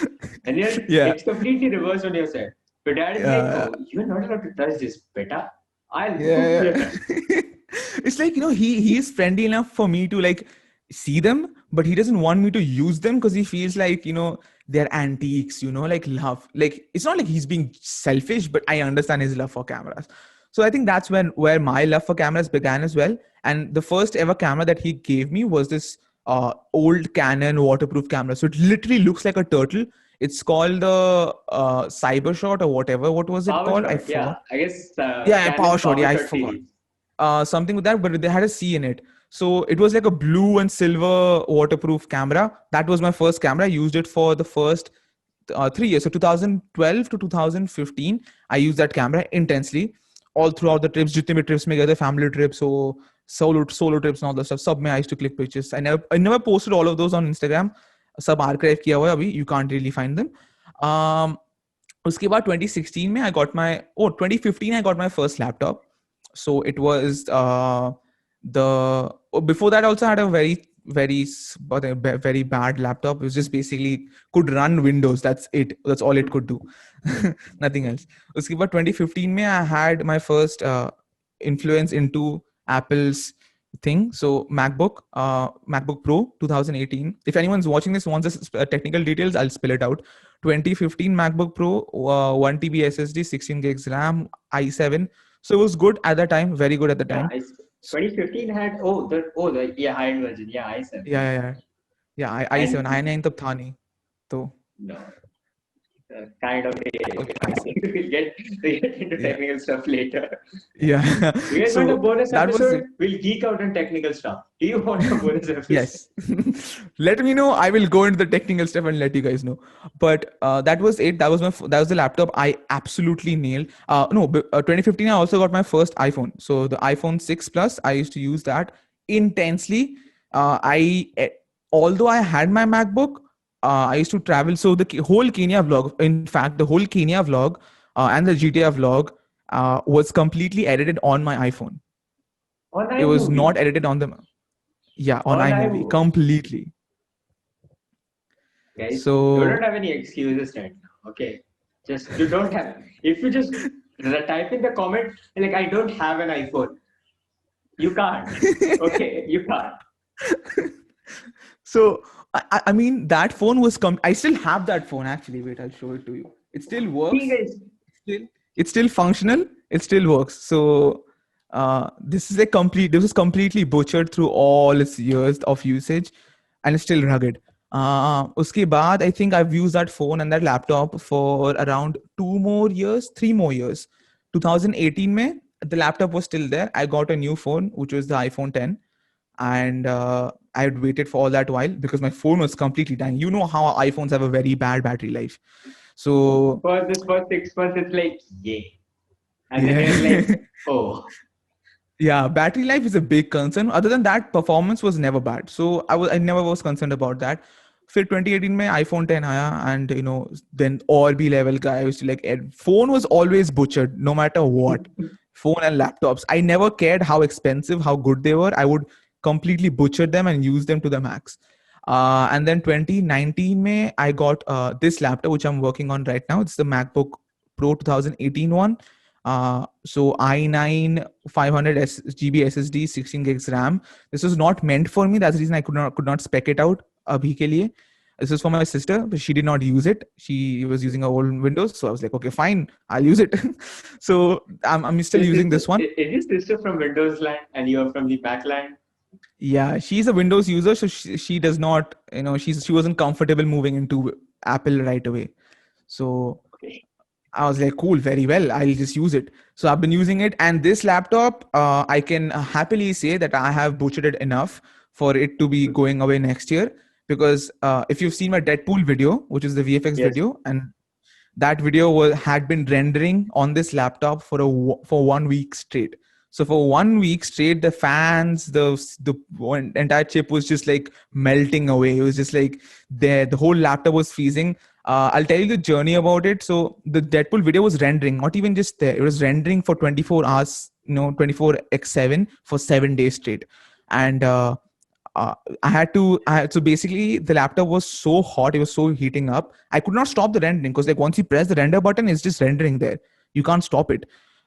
and Yeah. it's completely reversed on your side. But dad is like, Yeah. oh, you're not allowed to touch this, beta. I'll prove Yeah, you're yeah. not. It's like, he is friendly enough for me to like see them, but he doesn't want me to use them because he feels like, they're antiques, like love. Like it's not like he's being selfish, but I understand his love for cameras. So I think that's where my love for cameras began as well. And the first ever camera that he gave me was this old Canon waterproof camera. So it literally looks like a turtle. It's called the Cybershot or whatever. What was it Power called? I shot, forgot. yeah. I guess Yeah, Canon's Power Shot. Power Yeah, I Shot forgot. series. Something with that, but they had a C in it. So it was like a blue and silver waterproof camera. That was my first camera. I used it for the first 3 years. So 2012 to 2015, I used that camera intensely all throughout the trips. Jitne bhi trips mein gaye the, family trips, so solo trips and all that stuff. Sub mein I used to click pictures. I never posted all of those on Instagram. Sub archive kiya hua hai abhi. You can't really find them. Um, उसके बाद 2016 में I got my 2015 I got my first laptop. So it was before that also I had a very bad laptop. It was just basically could run Windows. That's all it could do. Nothing else. उसके बाद 2015 में I had my first influence into Apple's thing. So MacBook Pro 2018. If anyone's watching this wants the technical details, I'll spell it out. 2015 MacBook Pro, 1 TB SSD, 16 gigs RAM, i7. So it was good at the time, very good at the Yeah, time. 2015 had the yeah, high-end version. Yeah, i7. Yeah, yeah, yeah. Yeah, i7, And i9 तब था नहीं तो no, kind of okay, i7. we'll get into Yeah, technical stuff later. yeah. You guys want a So bonus that was episode? it. We'll geek out on technical stuff. Do you want a bonus episode? Yes. Let me know. I will go into the technical stuff and let you guys know. But that was it. That was the laptop I absolutely nailed. No, 2015 I also got my first iPhone. So the iPhone 6 Plus, I used to use that intensely. Although I had my MacBook, I used to travel. So the whole Kenya vlog, in fact, the whole Kenya vlog and the GTA vlog was completely edited on my iPhone. On It was iMovie. not edited on the on On iMovie iMovie. completely. Guys, you don't So have any excuses right now. Okay. Just you don't have if you just type in the comment like I don't have an iPhone. You can't. Okay, you can't. so I mean that phone was I still have that phone actually. Wait, I'll show it to you. It still See works. guys, It's still functional. It still works. So this is completely butchered through all its years of usage, and it's still rugged. Uske baad, I think I've used that phone and that laptop for around 2 more years, 3 more years. 2018 mein, the laptop was still there. I got a new phone, which was the iPhone 10, and I had waited for all that while because my phone was completely dying. You know how iPhones have a very bad battery life. So for this first 6 months it's like yay. And then you're yeah. like, oh, Yeah, battery life is a big concern. Other than that, performance was never bad. So I never was concerned about that. फिर 2018 में iPhone 10 आया, and then और भी level का I used to like phone was always butchered no matter what. Phone and laptops, I never cared how expensive, how good they were. I would completely butcher them and use them to the max. And then 2019 में I got this laptop which I'm working on right now. It's the MacBook Pro 2018 one. So i9 500 GB SSD, 16 gigs RAM. This was not meant for me. That's the reason I could not spec it out abhi ke liye. This is for my sister, but she did not use it. She was using her old Windows, so I was like, okay, fine, I'll use it. So I'm still using this one. Is your sister from Windows land and you're from the Mac land? Yeah, she's a Windows user, so she does not, she wasn't comfortable moving into Apple right away. So Okay. I was like, cool, very well. I'll just use it. So I've been using it, and this laptop, I can happily say that I have butchered it enough for it to be going away next year. Because if you've seen my Deadpool video, which is the VFX Yes. video, and that video had been rendering on this laptop for 1 week straight. So for 1 week straight, the fans, the entire chip was just like melting away. It was just like the whole laptop was freezing. I'll tell you the journey about it. So the Deadpool video was rendering, not even just there. It was rendering for 24 hours, 24x7 for 7 days straight. And so basically the laptop was so hot, it was so heating up. I could not stop the rendering because like once you press the render button, it's just rendering there. You can't stop it.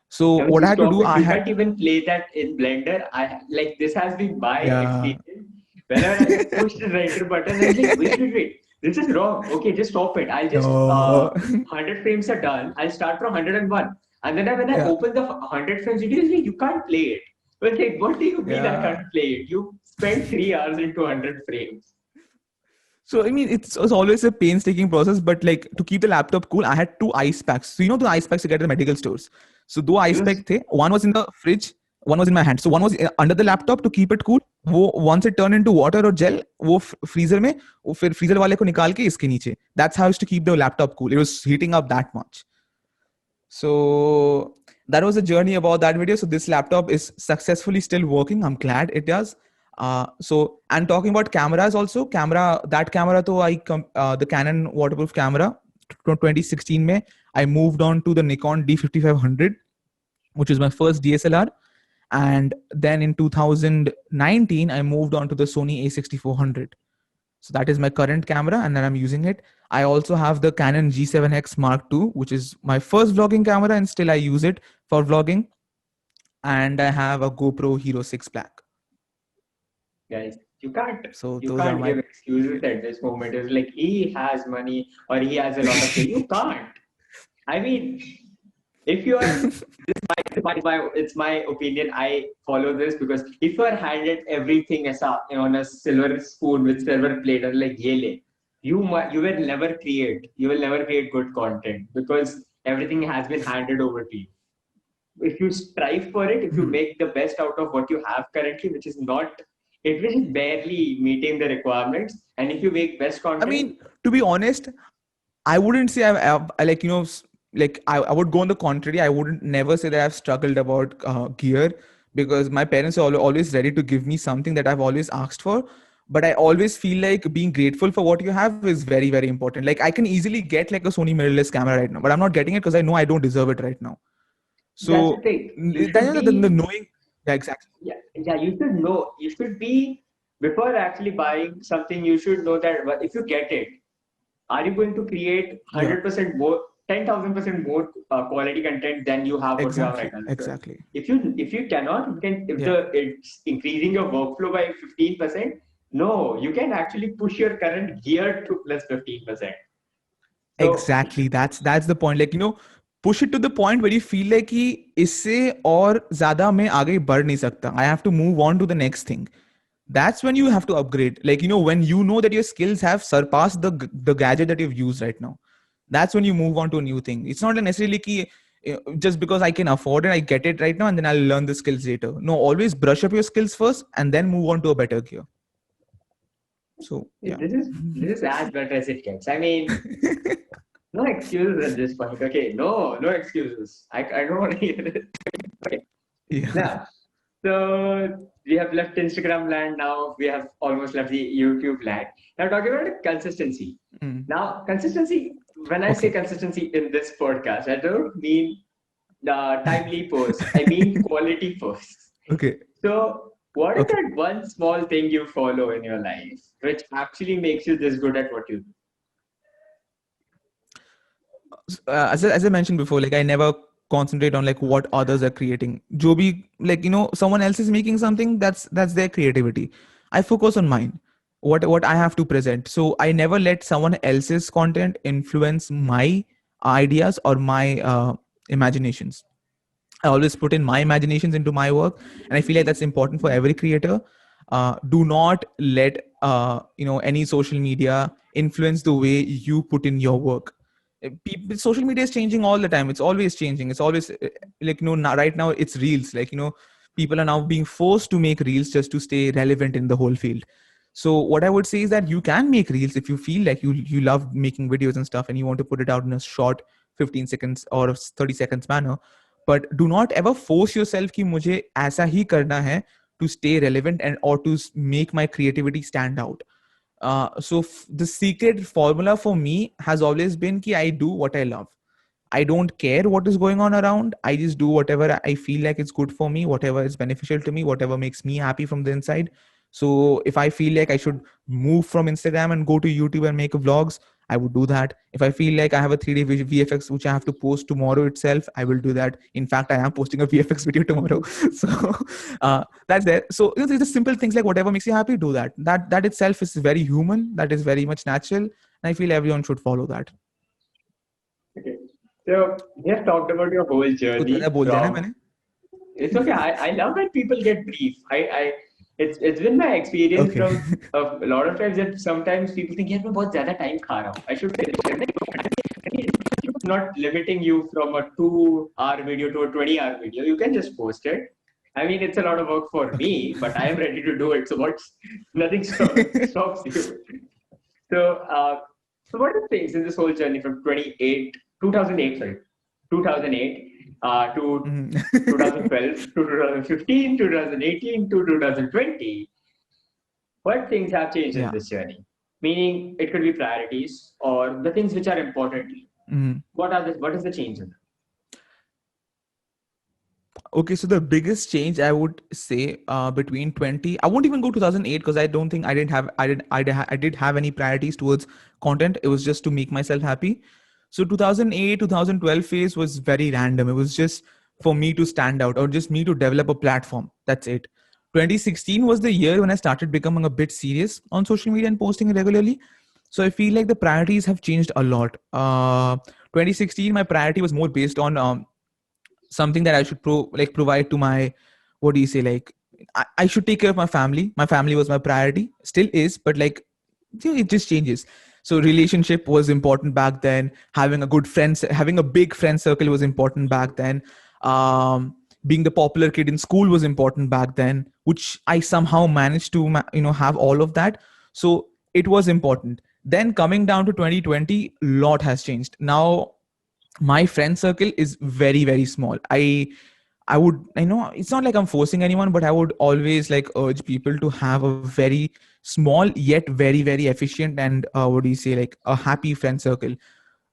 So Now, what I just had to stop do, it. You can't even play that in Blender. Like this has been my yeah, experience. Whenever I push the render button, I'm like, wait. This is wrong. Okay, just stop it. I'll just no, 100 frames are done. I'll start from 101. And then when I yeah, open the 100 frames, it is like, you can't play it. But like, what do you mean I yeah. can't play it? You spent 3 hours into 100 frames. So I mean, it's always a painstaking process, but like to keep the laptop cool, I had 2 ice packs. So the ice packs you get at the medical stores. So 2 ice Yes. packs the. One was in the fridge, one was in my hand. So one was under the laptop to keep it cool. वो once it turned into water or gel, वो freezer में, वो फिर freezer वाले को निकाल के इसके नीचे. That's how I used to keep the laptop cool. It was heating up that much. So that was a journey about that video. So this laptop is successfully still working. I'm glad it does. So and talking about cameras also, that camera to the Canon waterproof camera 2016 May I moved on to the Nikon D5500, which is my first DSLR, and then in 2019 I moved on to the Sony A6400. So that is my current camera, and then I'm using it. I also have the Canon G7X Mark II, which is my first vlogging camera, and still I use it for vlogging. And I have a GoPro Hero 6 Black. Guys, you can't So you those are can't my. give excuses at this moment. It's like he has money or he has a lot of things. You can't. I mean, if you are it's my opinion. I follow this because if you are handed everything as on a silver spoon with silver plate or like yele, you will never create good content because everything has been handed over to you. If you strive for it, if you make the best out of what you have currently, which is not, it is barely meeting the requirements, and if you make best I content, mean, to be honest, I wouldn't say I like like I would go on the contrary. I wouldn't never say that I've struggled about gear, because my parents are always ready to give me something that I've always asked for. But I always feel like being grateful for what you have is very, very important. Like I can easily get like a Sony mirrorless camera right now, but I'm not getting it because I know I don't deserve it right now. that's the So thing. You should then the be, knowing, yeah, exactly, yeah, you should know. You should be, before actually buying something, you should know that if you get it, are you going to create yeah, 100% more, 10,000% more quality content than you have what you have right exactly, now? Because exactly, if you cannot, you can, if yeah. it's increasing your workflow by 15%, no, you can actually push your current gear to plus 15%. So Exactly. That's the point. Like, push it to the point where you feel like कि इससे और ज़्यादा मैं आगे बढ़ नहीं सकता. I have to move on to the next thing. That's when you have to upgrade. Like, when you know that your skills have surpassed the gadget that you've used right now. That's when you move on to a new thing. It's not necessarily कि just because I can afford it, I get it right now, and then I'll learn the skills later. No, always brush up your skills first and then move on to a better gear. So, yeah. this is as better as it gets. I mean, no excuses at this point. Okay, no excuses. I don't want to hear it. Okay. Yeah. Now, so we have left Instagram land. Now we have almost left the YouTube land. Now talking about consistency. Mm. Now consistency. When I say Okay. consistency in this podcast, I don't mean the timely posts. I mean quality posts. Okay. So, what is Okay. that one small thing you follow in your life which actually makes you this good at what you do? As I mentioned before, like I never concentrate on like what others are creating. Jo bhi, like, someone else is making something, that's their creativity. I focus on mine, what I have to present. So I never let someone else's content influence my ideas or my imaginations. I always put in my imaginations into my work, and I feel like that's important for every creator. Do not let any social media influence the way you put in your work. Social media is changing all the time. It's always changing. It's always like right now it's reels. Like people are now being forced to make reels just to stay relevant in the whole field. So what I would say is that you can make reels if you feel like you love making videos and stuff, and you want to put it out in a short 15 seconds or 30 seconds manner. But do not ever force yourself कि मुझे ऐसा ही करना है to stay relevant and or to make my creativity stand out. So the secret formula for me has always been कि I do what I love. I don't care what is going on around. I just do whatever I feel like it's good for me, whatever is beneficial to me, whatever makes me happy from the inside. So if I feel like I should move from Instagram and go to YouTube and make vlogs, I would do that. If I feel like I have a 3D VFX which I have to post tomorrow itself, I will do that. In fact, I am posting a VFX video tomorrow. So that's there. So it's just simple things like whatever makes you happy, do that. That itself is very human. That is very much natural. And I feel everyone should follow that. Okay. So we have talked about your whole कुछ journey ज़्यादा बोल दिया ना from. मैंने? It's okay. I love that people get brief. It's been my experience Okay. from a lot of times that sometimes people think यार मैं बहुत ज़्यादा time खा रहा हूँ. I should say not limiting you from a 2-hour video to a 20-hour video. You can just post it. I mean, it's a lot of work for me, but I am ready to do it. So nothing stops you. So, so what are the things in this whole journey from 2008 to Mhm. 2012 to 2015, 2018 to 2020? What things have changed in Yeah. this journey? Meaning, it could be priorities or the things which are important. Mhm. What is the change in that? Okay, so the biggest change I would say between 20, I won't even go 2008 because I don't think I did have any priorities towards content. It was just to make myself happy. So 2008, 2012 phase was very random. It was just for me to stand out or just me to develop a platform. That's it. 2016 was the year when I started becoming a bit serious on social media and posting regularly. So I feel like the priorities have changed a lot. 2016, my priority was more based on something that I should provide to my, what do you say, like I should take care of my family. My family was my priority, still is, but like it just changes. So relationship was important back then. Having a good friends, having a big friend circle was important back then. Being the popular kid in school was important back then, which I somehow managed to have all of that. So it was important. Then coming down to 2020, lot has changed. Now my friend circle is very very small. I would, I know it's not like I'm forcing anyone, but I would always like urge people to have a very small yet very very efficient and what do you say, like a happy friend circle.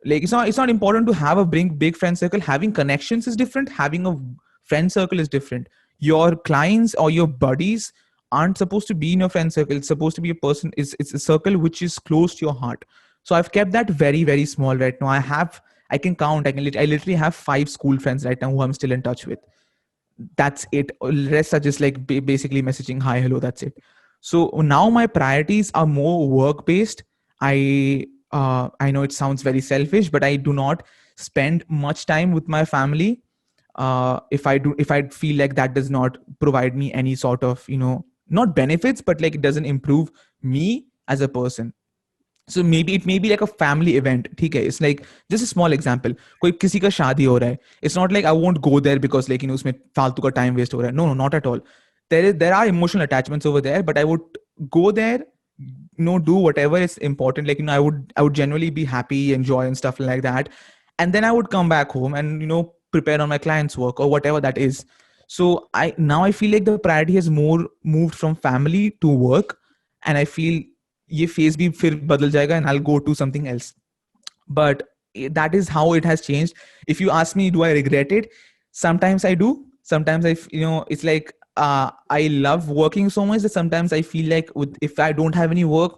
Like it's not important to have a big friend circle. Having connections is different, having a friend circle is different. Your clients or your buddies aren't supposed to be in your friend circle. It's supposed to be a person, it's a circle which is close to your heart. So I've kept that very very small right now. I can count, I literally have 5 school friends right now who I'm still in touch with. That's it. Rest are just like basically messaging hi hello, that's it. So now my priorities are more work based. I know it sounds very selfish, but I do not spend much time with my family. If I feel like that does not provide me any sort of not benefits, but like it doesn't improve me as a person. So maybe it may be like a family event, ठीक है? It's like just a small example. कोई किसी का शादी हो रहा है. It's not like I won't go there because like उसमें फालतू का time waste हो रहा है. No, not at all. There are emotional attachments over there, but I would go there, do whatever is important. Like I would genuinely be happy, enjoy and stuff like that, and then I would come back home and prepare on my client's work or whatever that is. So I feel like the priority has more moved from family to work, and I feel ये phase भी फिर बदल जाएगा and I'll go to something else. But that is how it has changed. If you ask me, do I regret it? Sometimes I do. Sometimes it's like I love working so much that sometimes I feel like if I don't have any work,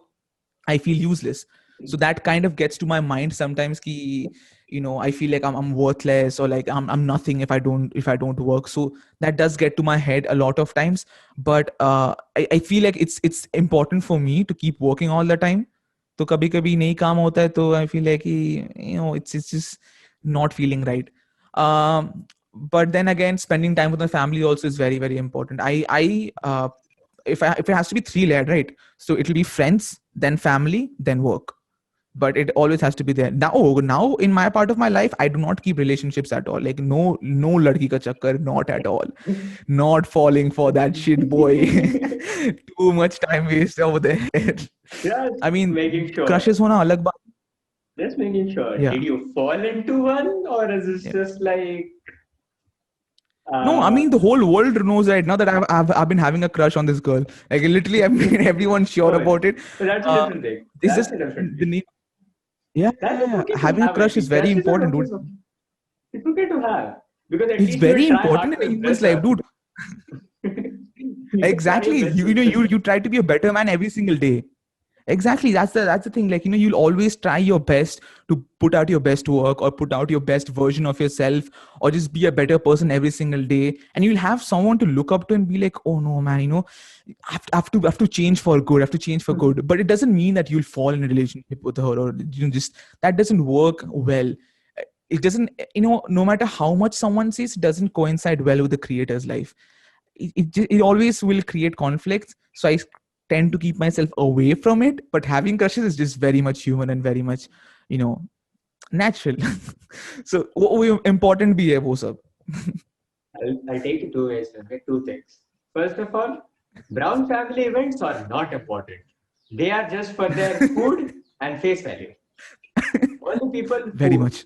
I feel useless. So that kind of gets to my mind sometimes ki, I feel like I'm worthless, or like I'm nothing if I don't work. So that does get to my head a lot of times. But I feel like it's important for me to keep working all the time. तो कभी कभी नहीं काम होता है तो I feel like it's just not feeling right. But then again, spending time with my family also is very, very important. If it has to be three layered, right? So it'll be friends, then family, then work. But it always has to be there. Now in my part of my life, I do not keep relationships at all. Like no ladki ka chakkar, not at all. Not falling for that shit, boy. Too much time waste over there. Just I mean, making sure. crushes hona alag baat. Just making sure. Yeah. Did you fall into one, or is it Yeah. just like? No, I mean the whole world knows right now that I've been having a crush on this girl. Like literally, everyone's sure Oh, about it. So that's a different thing. It's That's just a different the thing. name. Yeah, That's okay to having a have. crush is very Crushes are important, okay. dude. It's okay to have, because at It's least you very will try important hard in a to human's impress life, dude. her. You try Exactly. your best to You know impress her. you try to be a better man every single day. Exactly. That's the thing. Like, you'll always try your best to put out your best work, or put out your best version of yourself, or just be a better person every single day. And you'll have someone to look up to and be like, oh no, man, I have to change for good. I have to change for good. But it doesn't mean that you'll fall in a relationship with her, or just that doesn't work well. It doesn't, no matter how much someone says, it doesn't coincide well with the creator's life. It always will create conflicts. So I tend to keep myself away from it. But having crushes is just very much human and very much, natural. So important bhi hai wo sab. I'll take it two ways. Okay? Two things. First of all, Brown family events are not important. They are just for their food and face value. Only people Very much.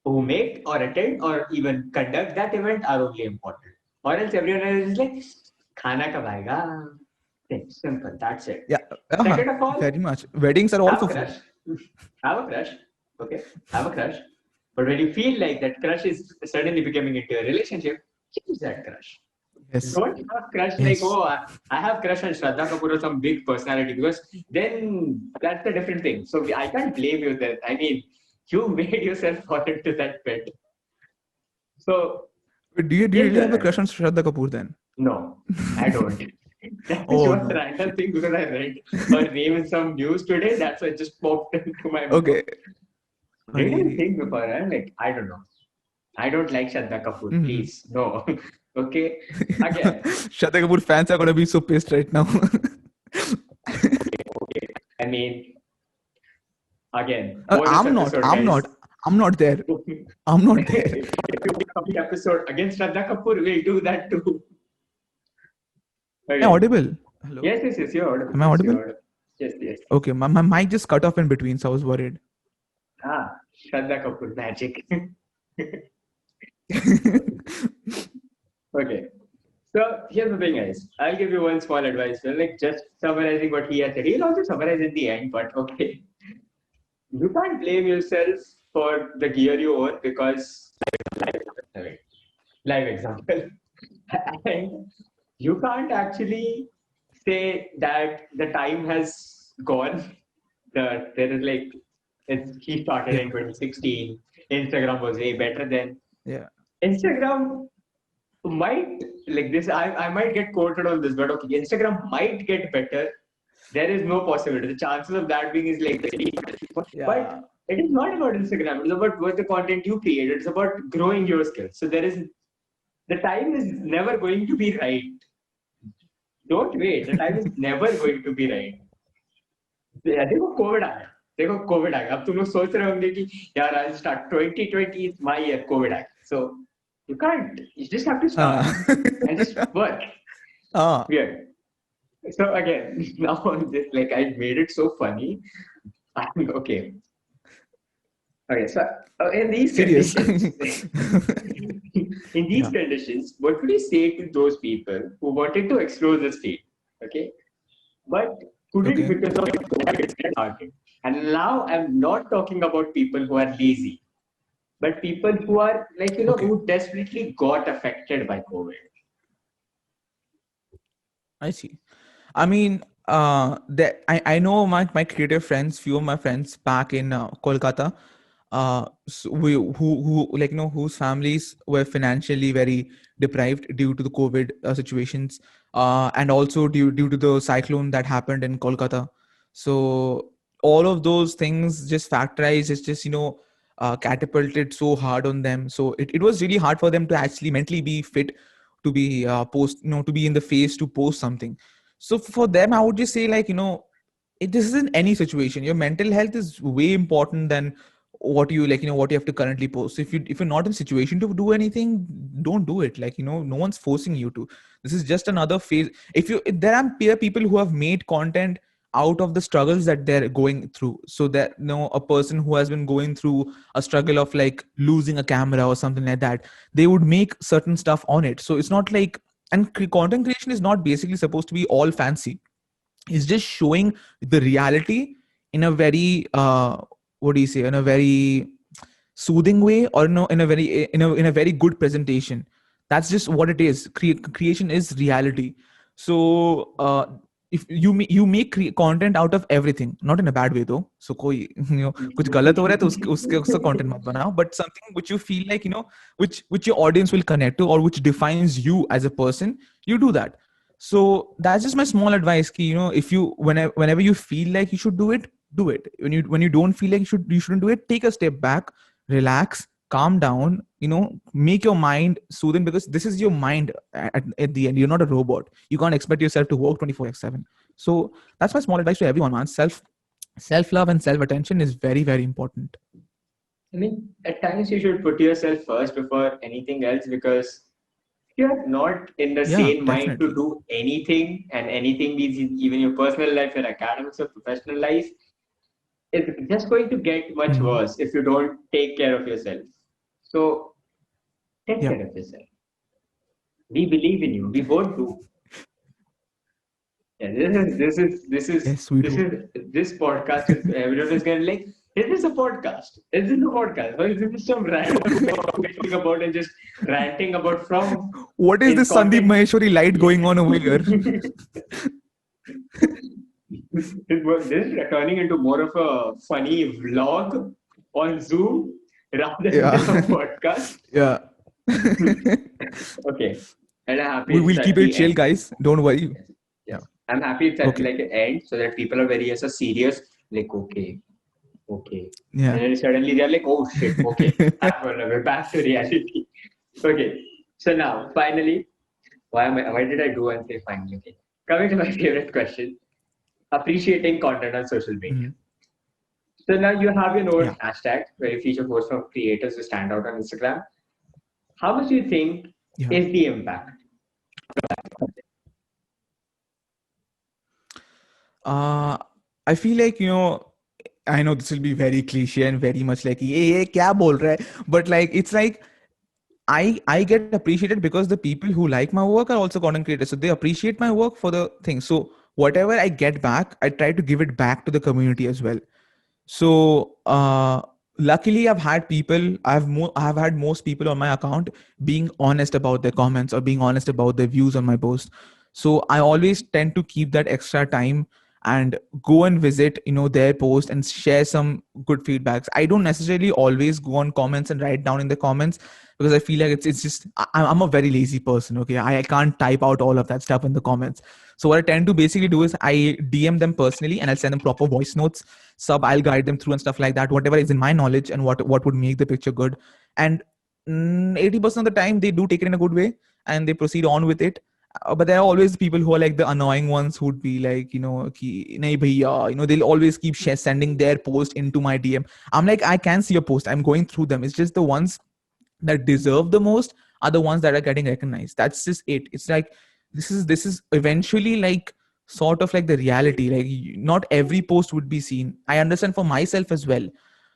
who make or attend or even conduct that event are only important. Or else everyone else is like, khana kab aayega? Simple. That's it. Yeah. Second of all, Very much. Weddings are all have a for crush. food. Have a crush. Okay. Have a crush. But when you feel like that crush is suddenly becoming into a relationship, change that crush. Yes. Don't have crush Yes. like, oh, I have crush on Shraddha Kapoor or some big personality, because then that's a different thing. So I can't blame you then. I mean, you made yourself fall into that pit. So But do you yes, really have a you're crush on Shraddha Kapoor then? no, I don't. That is Oh, one no. random thing, because I read her name in some news today. That's why it just popped into my mind. Okay. Didn't think before. I'm like, I don't know. I don't like Shraddha Kapoor. Mhm. Please, no. Okay. Again, Shraddha Kapoor fans are gonna be so pissed right now. I mean, again, bonus I'm not. episode, I'm guys. not. I'm not there. I'm not there. If you make a big episode against Shraddha Kapoor, we'll do that too. Am Okay. I audible? Hello. Yes, you're audible. Am I Yes, audible? you're audible. Yes. Okay, my mic just cut off in between, so I was worried. Shraddha Kapoor magic. Okay. So here's the thing, guys. I'll give you one small advice. So, like, just summarizing what he has said. He'll also summarize in the end, but okay. You can't blame yourself for the gear you own, because live example. And you can't actually say that the time has gone. There is like, he started in 2016. Instagram was way better then. Yeah. Instagram might, like this, I might get quoted on this, but okay, Instagram might get better. There is no possibility. The chances of that being is like, but it is not about Instagram. It's about what the content you create. It's about growing your skills. So the time is never going to be right. Don't wait. The time is never going to be right. देखो कोविड आ गया अब तुम लोग सोच रहे होंगे कि यार I start 2020 is my year कोविड आ गया so you can't, you just have to start and just work. Weird. So again, now on this, like, I made it so funny. Okay, so in these Serious. conditions, in these conditions, what would you say to those people who wanted to explore the state, okay, but couldn't because of COVID? And now I'm not talking about people who are lazy, but people who are like, who desperately got affected by COVID. I see. I mean, that I know my creative friends, few of my friends back in Kolkata, so who like whose families were financially very deprived due to the COVID situations, and also due to the cyclone that happened in Kolkata. So all of those things just factorized, it's just catapulted so hard on them. So it was really hard for them to actually mentally be fit to be post to be in the phase to post something. So for them, I would just say, like, this isn't any situation. Your mental health is way important than what you like, what you have to currently post. If you're not in situation to do anything, don't do it. Like, no one's forcing you to. This is just another phase. If there are peer people who have made content out of the struggles that they're going through. So that, a person who has been going through a struggle of like losing a camera or something like that, they would make certain stuff on it. So it's not like, and content creation is not basically supposed to be all fancy. It's just showing the reality in a very what do you say, in a very soothing way, or no, in a very good presentation. That's just what it is. Creation is reality. So if you make content out of everything, not in a bad way though. So koi kuch galat ho raha hai to uska content mat banao, but something which you feel like, which your audience will connect to, or which defines you as a person, you do that. So that's just my small advice ki, if you whenever you feel like you should do it, do it. When you don't feel like you shouldn't do it, take a step back, relax, calm down, make your mind soothing, because this is your mind at the end. You're not a robot. You can't expect yourself to work 24/7. So that's my small advice to everyone, man. Self love and self attention is very, very important. I mean, at times you should put yourself first before anything else, because if you're not in the Yeah, sane mind to definitely. do anything, and anything means even your personal life, your academics, or professional life, it's just going to get much Mhm. worse if you don't take care of yourself. So take Yeah. care of yourself. We believe in you. We both do. Yeah, Yes, we do. this podcast is, everyone is gonna like, is this a podcast? Is this a podcast? Or is this some random talking about and just ranting about from What is his this Sandeep content? Maheshwari light Yeah. going on over here? This is turning into more of a funny vlog on Zoom rather Yeah. than a podcast. Yeah. Okay. And I'm happy We it's will at keep it the chill, end. guys. Don't worry. Yeah. Yes. I'm happy it's at Okay. like an end, so that people are very so serious, like, okay, okay. And Yeah. then suddenly they're like, oh shit, okay, we're back to reality. Okay. So now, finally, why did I do and say finally? Okay. Coming to my favorite question, appreciating content on social media. Mhm. So now you have your own Yeah. hashtag where you feature posts from creators who stand out on Instagram. How much do you think Yeah. is the impact? Uh, I feel like, I know this will be very cliche and very much like, ye kya bol raha hai? But like, it's like, I get appreciated because the people who like my work are also content creators. So they appreciate my work for the thing. So whatever I get back, I try to give it back to the community as well. So luckily, I've had most people on my account being honest about their comments or being honest about their views on my post. So I always tend to keep that extra time and go and visit, their post and share some good feedbacks. I don't necessarily always go on comments and write down in the comments, because I feel like it's just I'm a very lazy person. Okay, I can't type out all of that stuff in the comments. So what I tend to basically do is I DM them personally and I'll send them proper voice notes, sub, I'll guide them through and stuff like that, whatever is in my knowledge and what would make the picture good. And 80% of the time they do take it in a good way and they proceed on with it. But there are always people who are like the annoying ones who'd be like, ki, nahi bhaiya, they'll always keep sending their post into my DM. I'm like, I can see your post, I'm going through them. It's just the ones that deserve the most are the ones that are getting recognized. That's just it. It's like, this is eventually like sort of like the reality. Like, not every post would be seen. I understand for myself as well.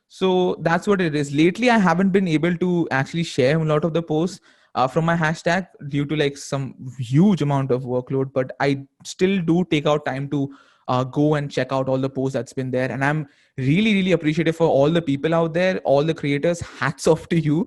So that's what it is. Lately I haven't been able to actually share a lot of the posts from my hashtag due to like some huge amount of workload, but I still do take out time to go and check out all the posts that's been there. And I'm really, really appreciative for all the people out there, all the creators. Hats off to you.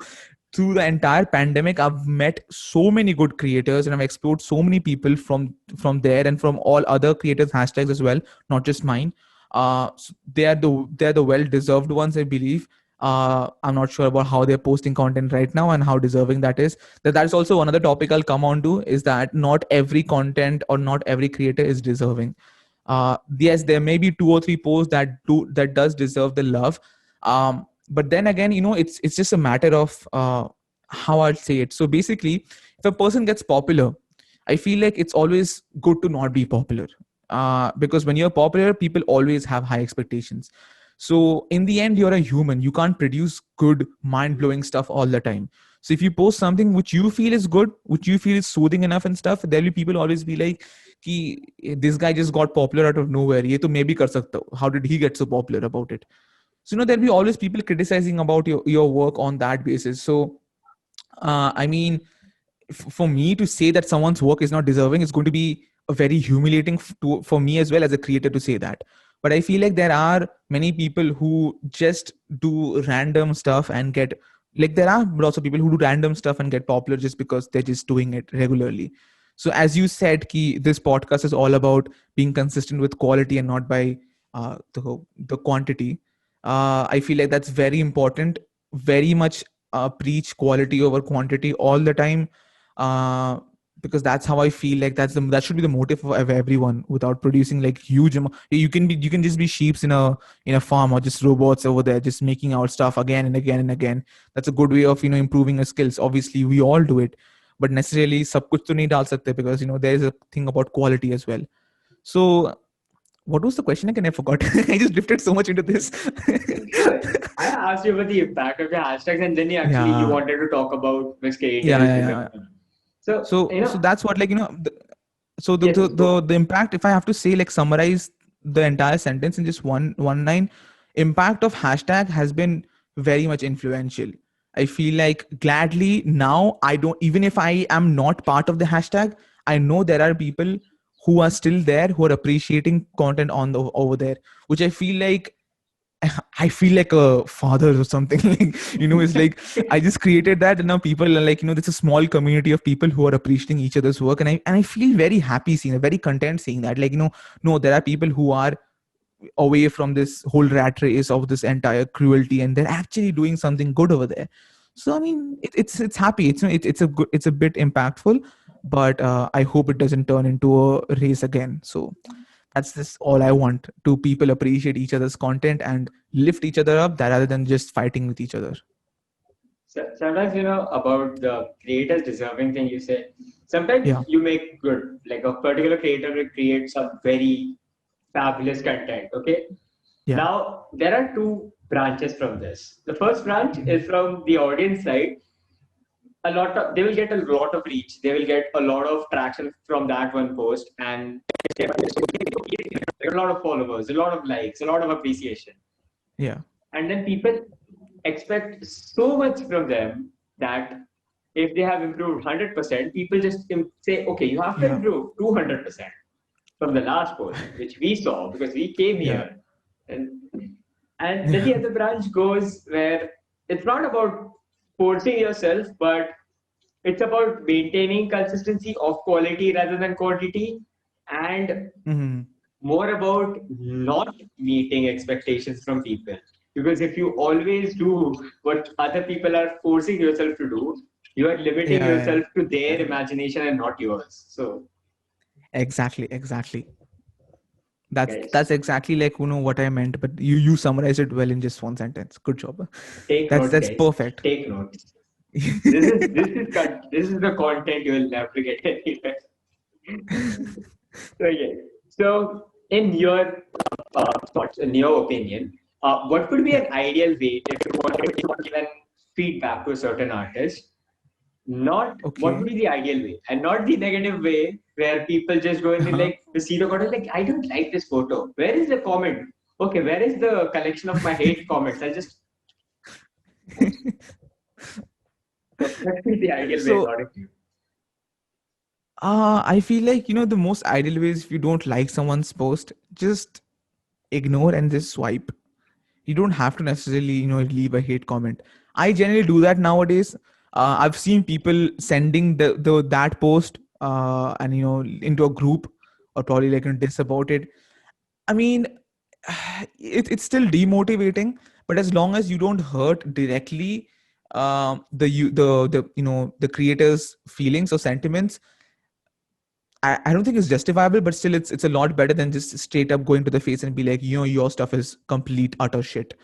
through the entire pandemic, I've met so many good creators and I've explored so many people from there and from all other creators hashtags as well, not just mine. They are the well deserved ones, I believe. I'm not sure about how they're posting content right now and how deserving that is. That's also another topic I'll come on to, is that not every content or not every creator is deserving. Yes, there may be 2 or 3 posts that does deserve the love. But then again, it's just a matter of how I'll say it. So basically, if a person gets popular, I feel like it's always good to not be popular, because when you're popular, people always have high expectations. So in the end, you're a human. You can't produce good, mind-blowing stuff all the time. So if you post something which you feel is good, which you feel is soothing enough and stuff, there'll be people always be like, "Ki this guy just got popular out of nowhere. Ye to मैं भी कर सकता हूँ. How did he get so popular about it?" So there'll be always people criticizing about your work on that basis. So I mean, for me to say that someone's work is not deserving is going to be a very humiliating for me as well as a creator to say that. But I feel like there are many people who just do random stuff and get, like, there are lots of people who do random stuff and get popular just because they're just doing it regularly. So as you said, ki this podcast is all about being consistent with quality and not by the quantity. I feel like that's very important. Very much preach quality over quantity all the time, uh, because that's how I feel like that should be the motive of everyone. Without producing like huge amount, you can just be sheeps in a farm, or just robots over there just making out stuff again and again and again. That's a good way of improving your skills. Obviously, we all do it, but necessarily sab kuch to nahi dal sakte, because there is a thing about quality as well. So what was the question again? I forgot. I just drifted so much into this. I asked you about the impact of your hashtags, and then you Yeah. wanted to talk about Miss Creator Yeah, is yeah, yeah. deserving. So So that's what, like, so yes, go on. the impact, if I have to say, like, summarize the entire sentence in just one line, impact of hashtag has been very much influential. I feel like gladly now, I don't, even if I am not part of the hashtag, I know there are people who are still there, who are appreciating content over there, which I feel like I feel like a father or something. Like, it's like I just created that, and now people are like, there's a small community of people who are appreciating each other's work, and I feel very happy seeing it, very content seeing that. Like, no, there are people who are away from this whole rat race of this entire cruelty, and they're actually doing something good over there. So I mean, it's happy. It's a bit impactful, but I hope it doesn't turn into a race again. So that's just all I want, to people appreciate each other's content and lift each other up, that rather than just fighting with each other. Sometimes about the creators deserving thing you say. Sometimes Yeah. you make good, like a particular creator will create some very fabulous content. Okay. Yeah. Now there are two branches from this. The first branch Mhm. is from the audience side. They will get a lot of reach. They will get a lot of traction from that one post, and a lot of followers, a lot of likes, a lot of appreciation. Yeah. And then people expect so much from them that if they have improved 100%, people just say, okay, you have to Yeah. improve 200% from the last post, which we saw because we came Yeah. here. And, and then Yeah. the other branch goes where it's not about forcing yourself, but it's about maintaining consistency of quality rather than quantity, and Hmm. more about not meeting expectations from people. Because if you always do what other people are forcing yourself to do, you are limiting Yeah. Yeah. yourself to their Yeah. imagination and not yours. So, Exactly. Exactly. That's guys, that's exactly like what I meant. But you summarized it well in just one sentence. Good job. take That's notes, that's guys. perfect. Take notes. This is the content you will never get anywhere. Okay. So, in your thoughts, in your opinion, what could be Yeah. an ideal way if you wanted to give an feedback to a certain artist? Not what would Okay. be the ideal way, and not the negative way where people just go and be Uh-huh. like, to see the content, like, I don't like this photo. Where is the comment? Okay, where is the collection of my hate comments? I just what would be the ideal way, So according to you? I feel like the most ideal way is, if you don't like someone's post, just ignore and just swipe. You don't have to necessarily leave a hate comment. I generally do that nowadays. I've seen people sending the that post and into a group, or probably like diss about it. I mean, it's still demotivating, but as long as you don't hurt directly the creators' feelings or sentiments, I don't think it's justifiable. But still, it's a lot better than just straight up going to the face and be like, your stuff is complete utter shit.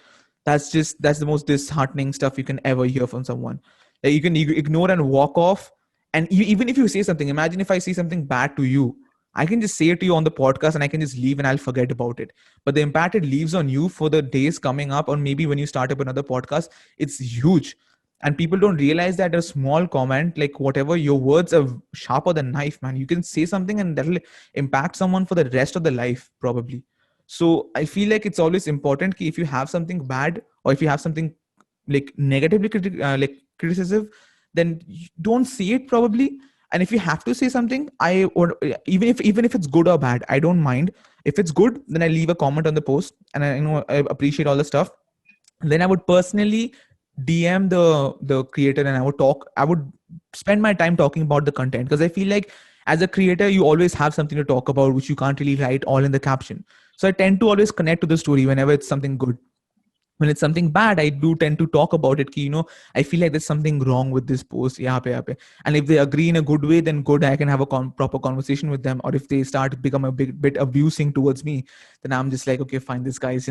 That's the most disheartening stuff you can ever hear from someone. Like, you can ignore and walk off. And even if you say something, imagine if I say something bad to you, I can just say it to you on the podcast and I can just leave and I'll forget about it. But the impact it leaves on you for the days coming up, or maybe when you start up another podcast, it's huge. And people don't realize that a small comment, like whatever, your words are sharper than knife, man. You can say something and that'll impact someone for the rest of their life, probably. So I feel like it's always important if you have something bad, or if you have something like negatively criticism, then don't say it, probably. And if you have to say something, I would, even if it's good or bad, I don't mind. If it's good, then I leave a comment on the post, and I appreciate all the stuff. Then I would personally DM the creator, and I would spend my time talking about the content, because I feel like as a creator you always have something to talk about, which you can't really write all in the caption. So I tend to always connect to the story whenever it's something good. When it's something bad, I do tend to talk about it. I feel like there's something wrong with this post. Yahan pe. And if they agree in a good way, then good, I can have a proper conversation with them. Or if they start become a bit abusing towards me, then I'm just like, okay, fine, this guy is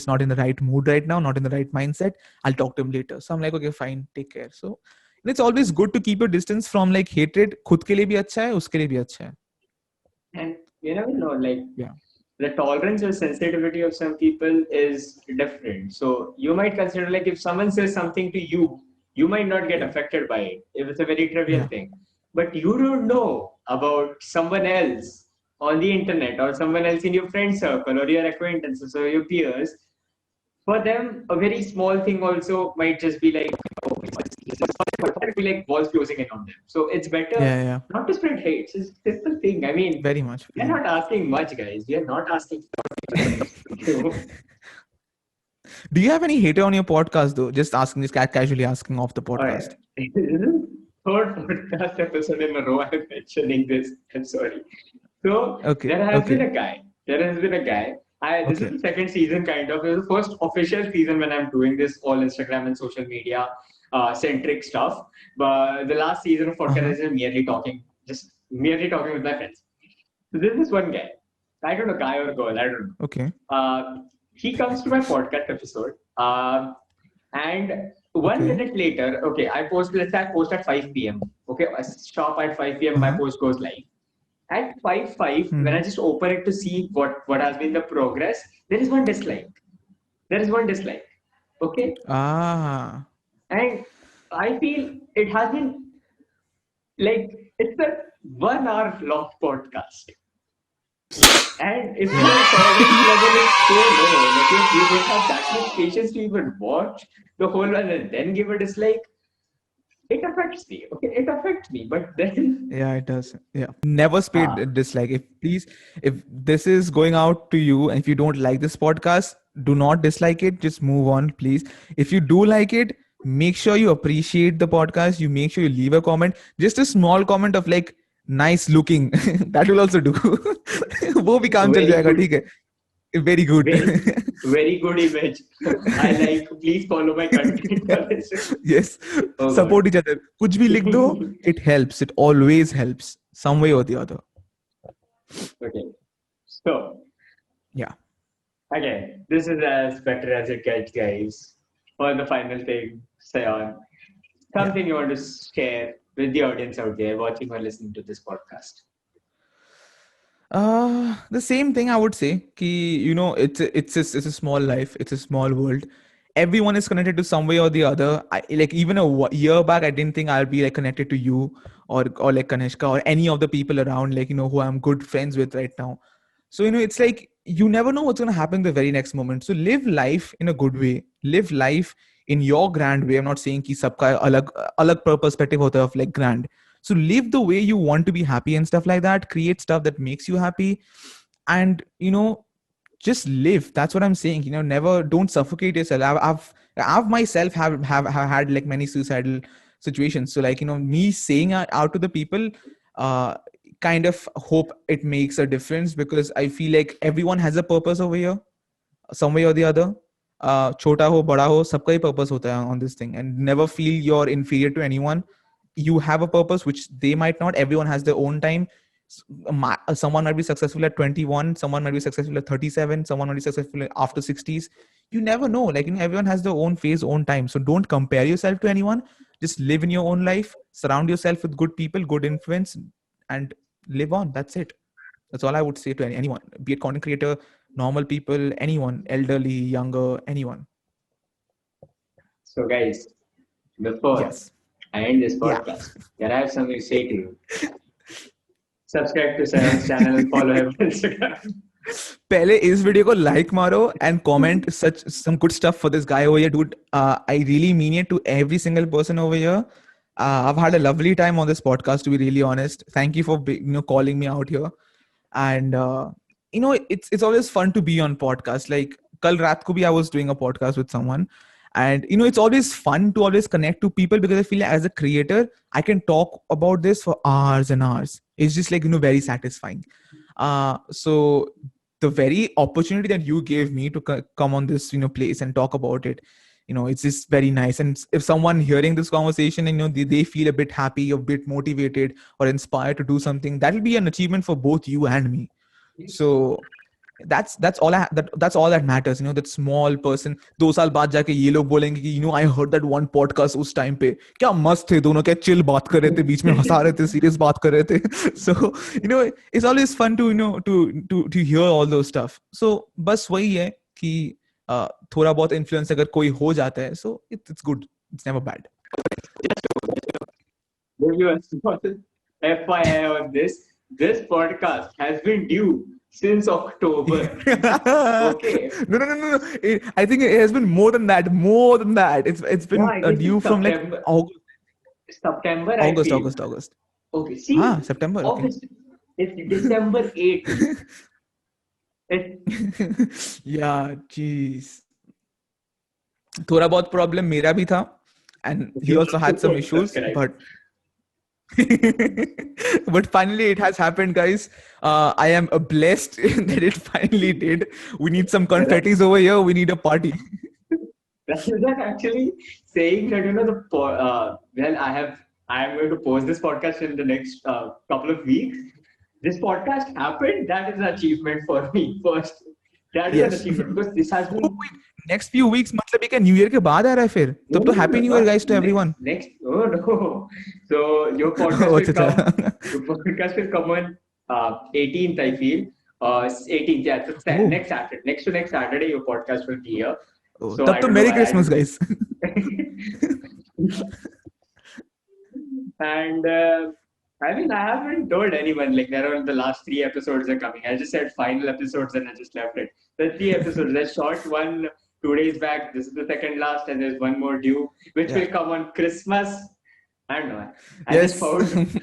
not in the right mood right now, not in the right mindset. I'll talk to him later. So I'm like, okay, fine, take care. So it's always good to keep your distance from like hatred. खुद के लिए भी अच्छा है, उसके लिए भी अच्छा है. And you never know, like, Yeah. the tolerance or sensitivity of some people is different. So you might consider, like, if someone says something to you, you might not get affected by it if it's a very trivial Yeah. thing. But you don't know about someone else on the internet, or someone else in your friend circle, or your acquaintances, or your peers. For them, a very small thing also might just be like, oh, might be like walls closing in on them. So it's better Yeah. not to spread hate. It's just the thing. I mean, Very much. we are not asking much, guys. We are not asking. Do you have any hater on your podcast though? Just asking, just casually asking off the All right. podcast. This is third podcast episode in a row I'm mentioning this. I'm sorry. So Okay. there has Okay. been a guy. This is Okay. the second season, kind of. This is the first official season when I'm doing this all Instagram and social media centric stuff. But the last season of podcast is just merely talking with my friends. So this is one guy. I don't know, guy or girl. I don't know. Okay. He comes to my podcast episode, and 1 minute later, okay, let's say I post at 5 p.m. Okay, I stop at 5 p.m. My post goes live. At 5:05, when I just open it to see what has been the progress, there is one dislike. Okay, Ah. and I feel it has been like, it's a 1 hour long podcast. And if your tolerance level is so low, like if you don't have that much patience to even watch the whole one and then give a dislike, it affects me. Okay, it affects me. But then, Yeah, it does. Yeah. Never spread Ah. dislike. If this is going out to you, and if you don't like this podcast, do not dislike it. Just move on, please. If you do like it, make sure you appreciate the podcast. You make sure you leave a comment. Just a small comment of like, nice looking. That will also do. वो भी काम चल Very जाएगा, good. ठीक है? Very good. very good image. I like. Please follow my content for this. Yes. Oh, Support each other. कुछ भी लिख दो, it helps. It always helps, some way or the other. Okay. So, Yeah. again, this is as better as it gets, guys. For the final thing, Sayan, something you want to share with the audience out there watching or listening to this podcast. The same thing I would say. It's a small life. It's a small world. Everyone is connected to some way or the other. Like even year back, I didn't think I'll be like connected to you or like Kanishka or any of the people around, like who I'm good friends with right now. So it's like you never know what's gonna happen the very next moment. So live life in a good way. Live life in your grand way. I'm not saying कि सबका अलग perspective होता है of like grand. So live the way you want to be happy and stuff like that. Create stuff that makes you happy, and just live. That's what I'm saying. Never, don't suffocate yourself. I've myself have had like many suicidal situations. So like, me saying out to the people, uh, kind of hope it makes a difference, because I feel like everyone has a purpose over here, some way or the other. Chota ho, bada ho, sabka hi purpose hota hai on this thing, and never feel you're inferior to anyone. You have a purpose which they might not. Everyone has their own time. Someone might be successful at 21, someone might be successful at 37, someone might be successful after 60s. You never know. Like, everyone has their own phase, own time. So don't compare yourself to anyone. Just live in your own life, surround yourself with good people, good influence, and live on. That's it. That's all I would say to anyone, be it content creator, normal people, anyone, elderly, younger, anyone. So, guys, before Yes. I end this Yeah. podcast, then I have something to say to you. Subscribe to Sayan's channel and follow him on Instagram. पहले इस video को like मारो and comment such some good stuff for this guy over here, dude. I really mean it to every single person over here. I've had a lovely time on this podcast, to be really honest. Thank you for calling me out here. And it's always fun to be on podcast. Like kal raat ko bhi I was doing a podcast with someone, and it's always fun to always connect to people, because I feel like as a creator I can talk about this for hours and hours. It's just like very satisfying. So the very opportunity that you gave me to come on this place and talk about it, it's just very nice. And if someone hearing this conversation and they feel a bit happy, a bit motivated or inspired to do something, that will be an achievement for both you and me. So that's all that's all that matters. That small person 2 साल बाद जाके ये लोग बोलेंगे कि I heard that one podcast उस time पे क्या मस्त थे दोनों, क्या chill बात कर रहे थे, बीच में हंसा रहे थे, serious बात कर रहे थे. So it's always fun to to hear all those stuff. So बस वही है कि थोड़ा बहुत influence अगर कोई हो जाता है, so it's good, it's never bad. Give you a small FYI on this. This podcast has been due since October. Okay. No. I think it has been more than that. More than that. It's been Yeah, I guess due it's from like September. August. September, I feel. August. Okay, see, September. Okay. August. It's December 8th. It, Yeah, jeez. थोड़ा बहुत problem मेरा भी था, and he also had some issues, but but finally it has happened, guys. I am blessed that it finally did. We need some confettis over here. We need a party. rather than actually saying that well, I am going to post this podcast in the next couple of weeks. This podcast happened. That is an achievement for me first. That is Yes. an achievement because this has been Oh, wait. Next few weeks मतलब ये क्या new year के बाद आ रहा है फिर? तब तो happy new year guys to everyone. Next, oh no. So your podcast Oh, will come. अच्छा. Your podcast will come on 18th, I feel. 18th, yeah. So Oh. next Saturday, next to next Saturday, your podcast will be here. Oh, So तब I तो don't Merry know, Christmas, guys. And I mean, I haven't told anyone like there are the last 3 episodes are coming. I just said final episodes and I just left it. The 3 episodes. I shot one 2 days back. This is the second last, and there's one more due, which Yeah. will come on Christmas. I don't know. I Yes. just found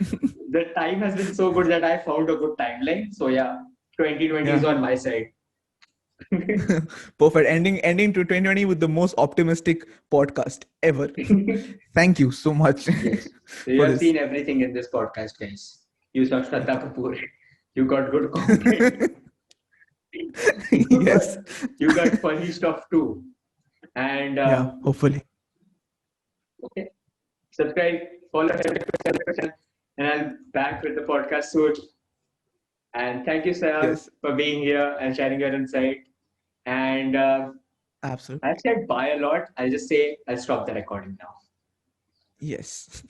the time has been so good that I found a good timeline. So yeah, 2020 is Yeah. on my side. Perfect. Ending to 2020 with the most optimistic podcast ever. Thank you so much. Yes. So you For have this. seen everything in this podcast, guys. You saw Shraddha Kapoor. You got good content. Yes. You got funny stuff too. And Yeah, hopefully. okay, subscribe, follow, and I'll back with the podcast soon. And thank you, Sayal, Yes. for being here and sharing your insight. And Absolutely. I've said bye a lot. I'll just say I'll stop the recording now. Yes.